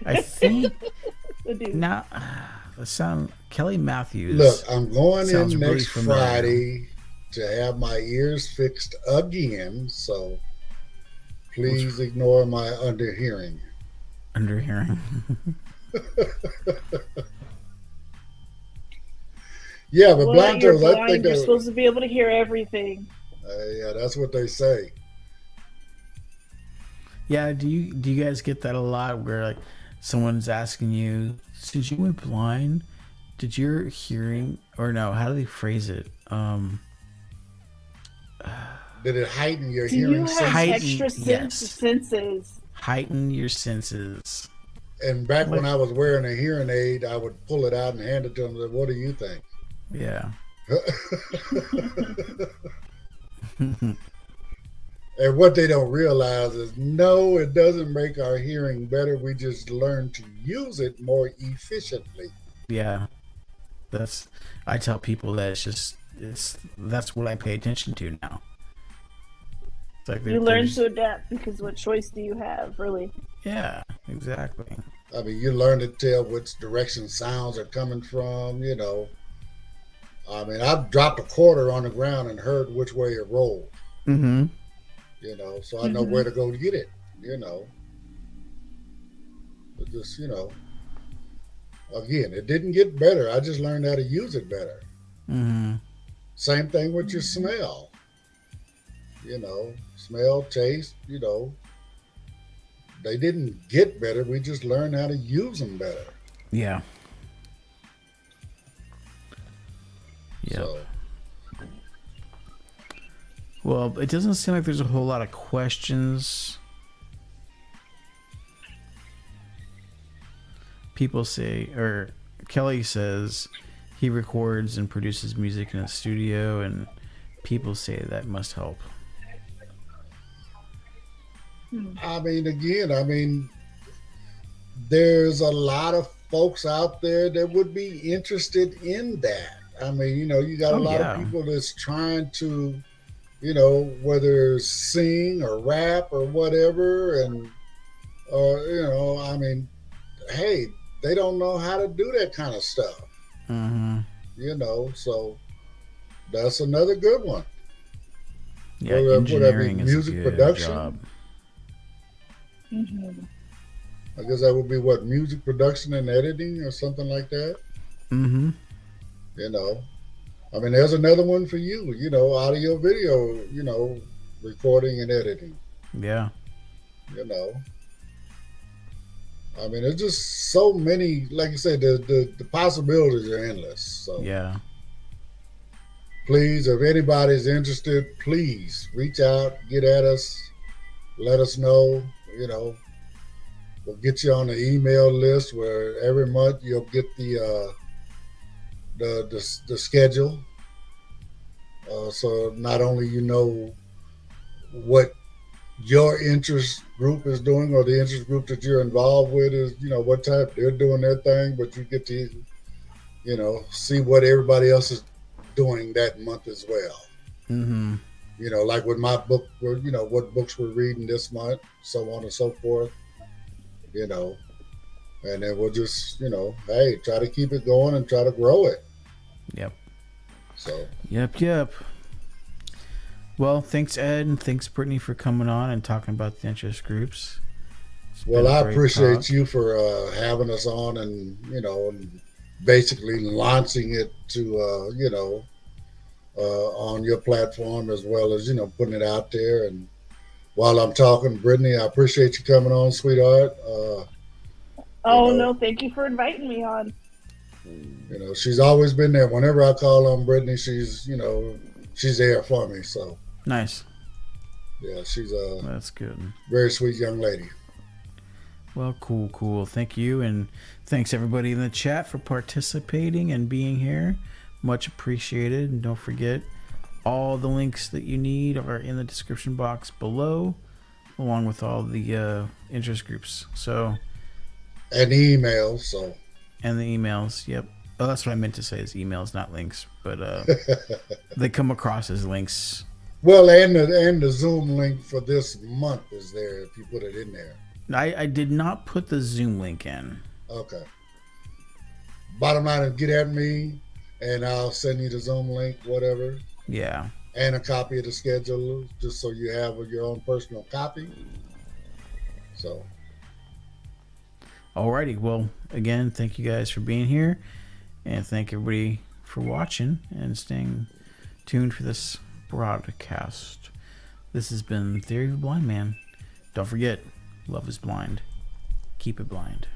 I think dude. Now the sound Kelly Matthews. Look, I'm going in next really Friday to have my ears fixed again, so please ignore my underhearing. Underhearing. Yeah, but Blind Toes, I think you're supposed to be able to hear everything. Yeah, that's what they say. Yeah, do you guys get that a lot where like someone's asking you, since you went blind, did your hearing, or no, how do they phrase it? Did it heighten your Do you hearing have senses? extra Yes. senses? Heighten your senses. And back Like- when I was wearing a hearing aid, I would pull it out and hand it to them. What do you think? Yeah. And what they don't realize is, no, it doesn't make our hearing better. We just learn to use it more efficiently. Yeah. I tell people that that's what I pay attention to now. It's like You learn to adapt because what choice do you have, really? Yeah, exactly. I mean, you learn to tell which direction sounds are coming from, you know. I mean, I've dropped a quarter on the ground and heard which way it rolled. Mm-hmm. You know, so I know where to go to get it, you know. But just, you know, again, it didn't get better. I just learned how to use it better. Mm-hmm. Same thing with your smell. You know, smell, taste, you know. They didn't get better. We just learned how to use them better. Yeah. Yeah. So, Well, it doesn't seem like there's a whole lot of questions. People say, or Kelly says, he records and produces music in a studio, and people say that must help. I mean, again, there's a lot of folks out there that would be interested in that. I mean, you know, you got a lot of people that's trying to, you know, whether sing or rap or whatever, and, you know, I mean, hey, they don't know how to do that kind of stuff. Mm-hmm. You know, so that's another good one. Yeah, Would that engineering be is music a good production? job. I guess that would be what, music production and editing or something like that. Mm-hmm. You know, I mean, there's another one for you. You know, audio, video. You know, recording and editing. Yeah. You know, I mean, there's just so many. Like I said, the possibilities are endless. So Yeah. please, if anybody's interested, please reach out, get at us, let us know. You know, we'll get you on the email list where every month you'll get the schedule. So not only you know what your interest group is doing or the interest group that you're involved with is, you know, what type they're doing their thing, but you get to, you know, see what everybody else is doing that month as well. Mm-hmm. You know, like with my book, you know, what books we're reading this month, so on and so forth, you know, and then we'll just, you know, hey, try to keep it going and try to grow it. Yep. So. Yep. Well, thanks, Ed, and thanks, Brittany, for coming on and talking about the interest groups. Well, I appreciate you for having us on and, you know, and basically launching it to, you know, on your platform as well as, you know, putting it out there. And while I'm talking, Brittany, I appreciate you coming on, sweetheart. No, thank you for inviting me on. You know, she's always been there. Whenever I call on Brittany, she's, you know, she's there for me. So nice. Yeah, she's that's good. Very sweet young lady. Well, cool. Thank you, and thanks everybody in the chat for participating and being here. Much appreciated. And don't forget, all the links that you need are in the description box below, along with all the interest groups. So, and the emails. So. And the emails. Yep. Oh, that's what I meant to say is emails, not links. But they come across as links. Well, and the Zoom link for this month is there if you put it in there. I did not put the Zoom link in. Okay. Bottom line is get at me, and I'll send you the Zoom link, whatever. Yeah. And a copy of the schedule, just so you have your own personal copy. So. Alrighty. Well, again, thank you guys for being here, and thank everybody for watching and staying tuned for this broadcast. This has been Theory of a Blind Man. Don't forget, love is blind. Keep it blind.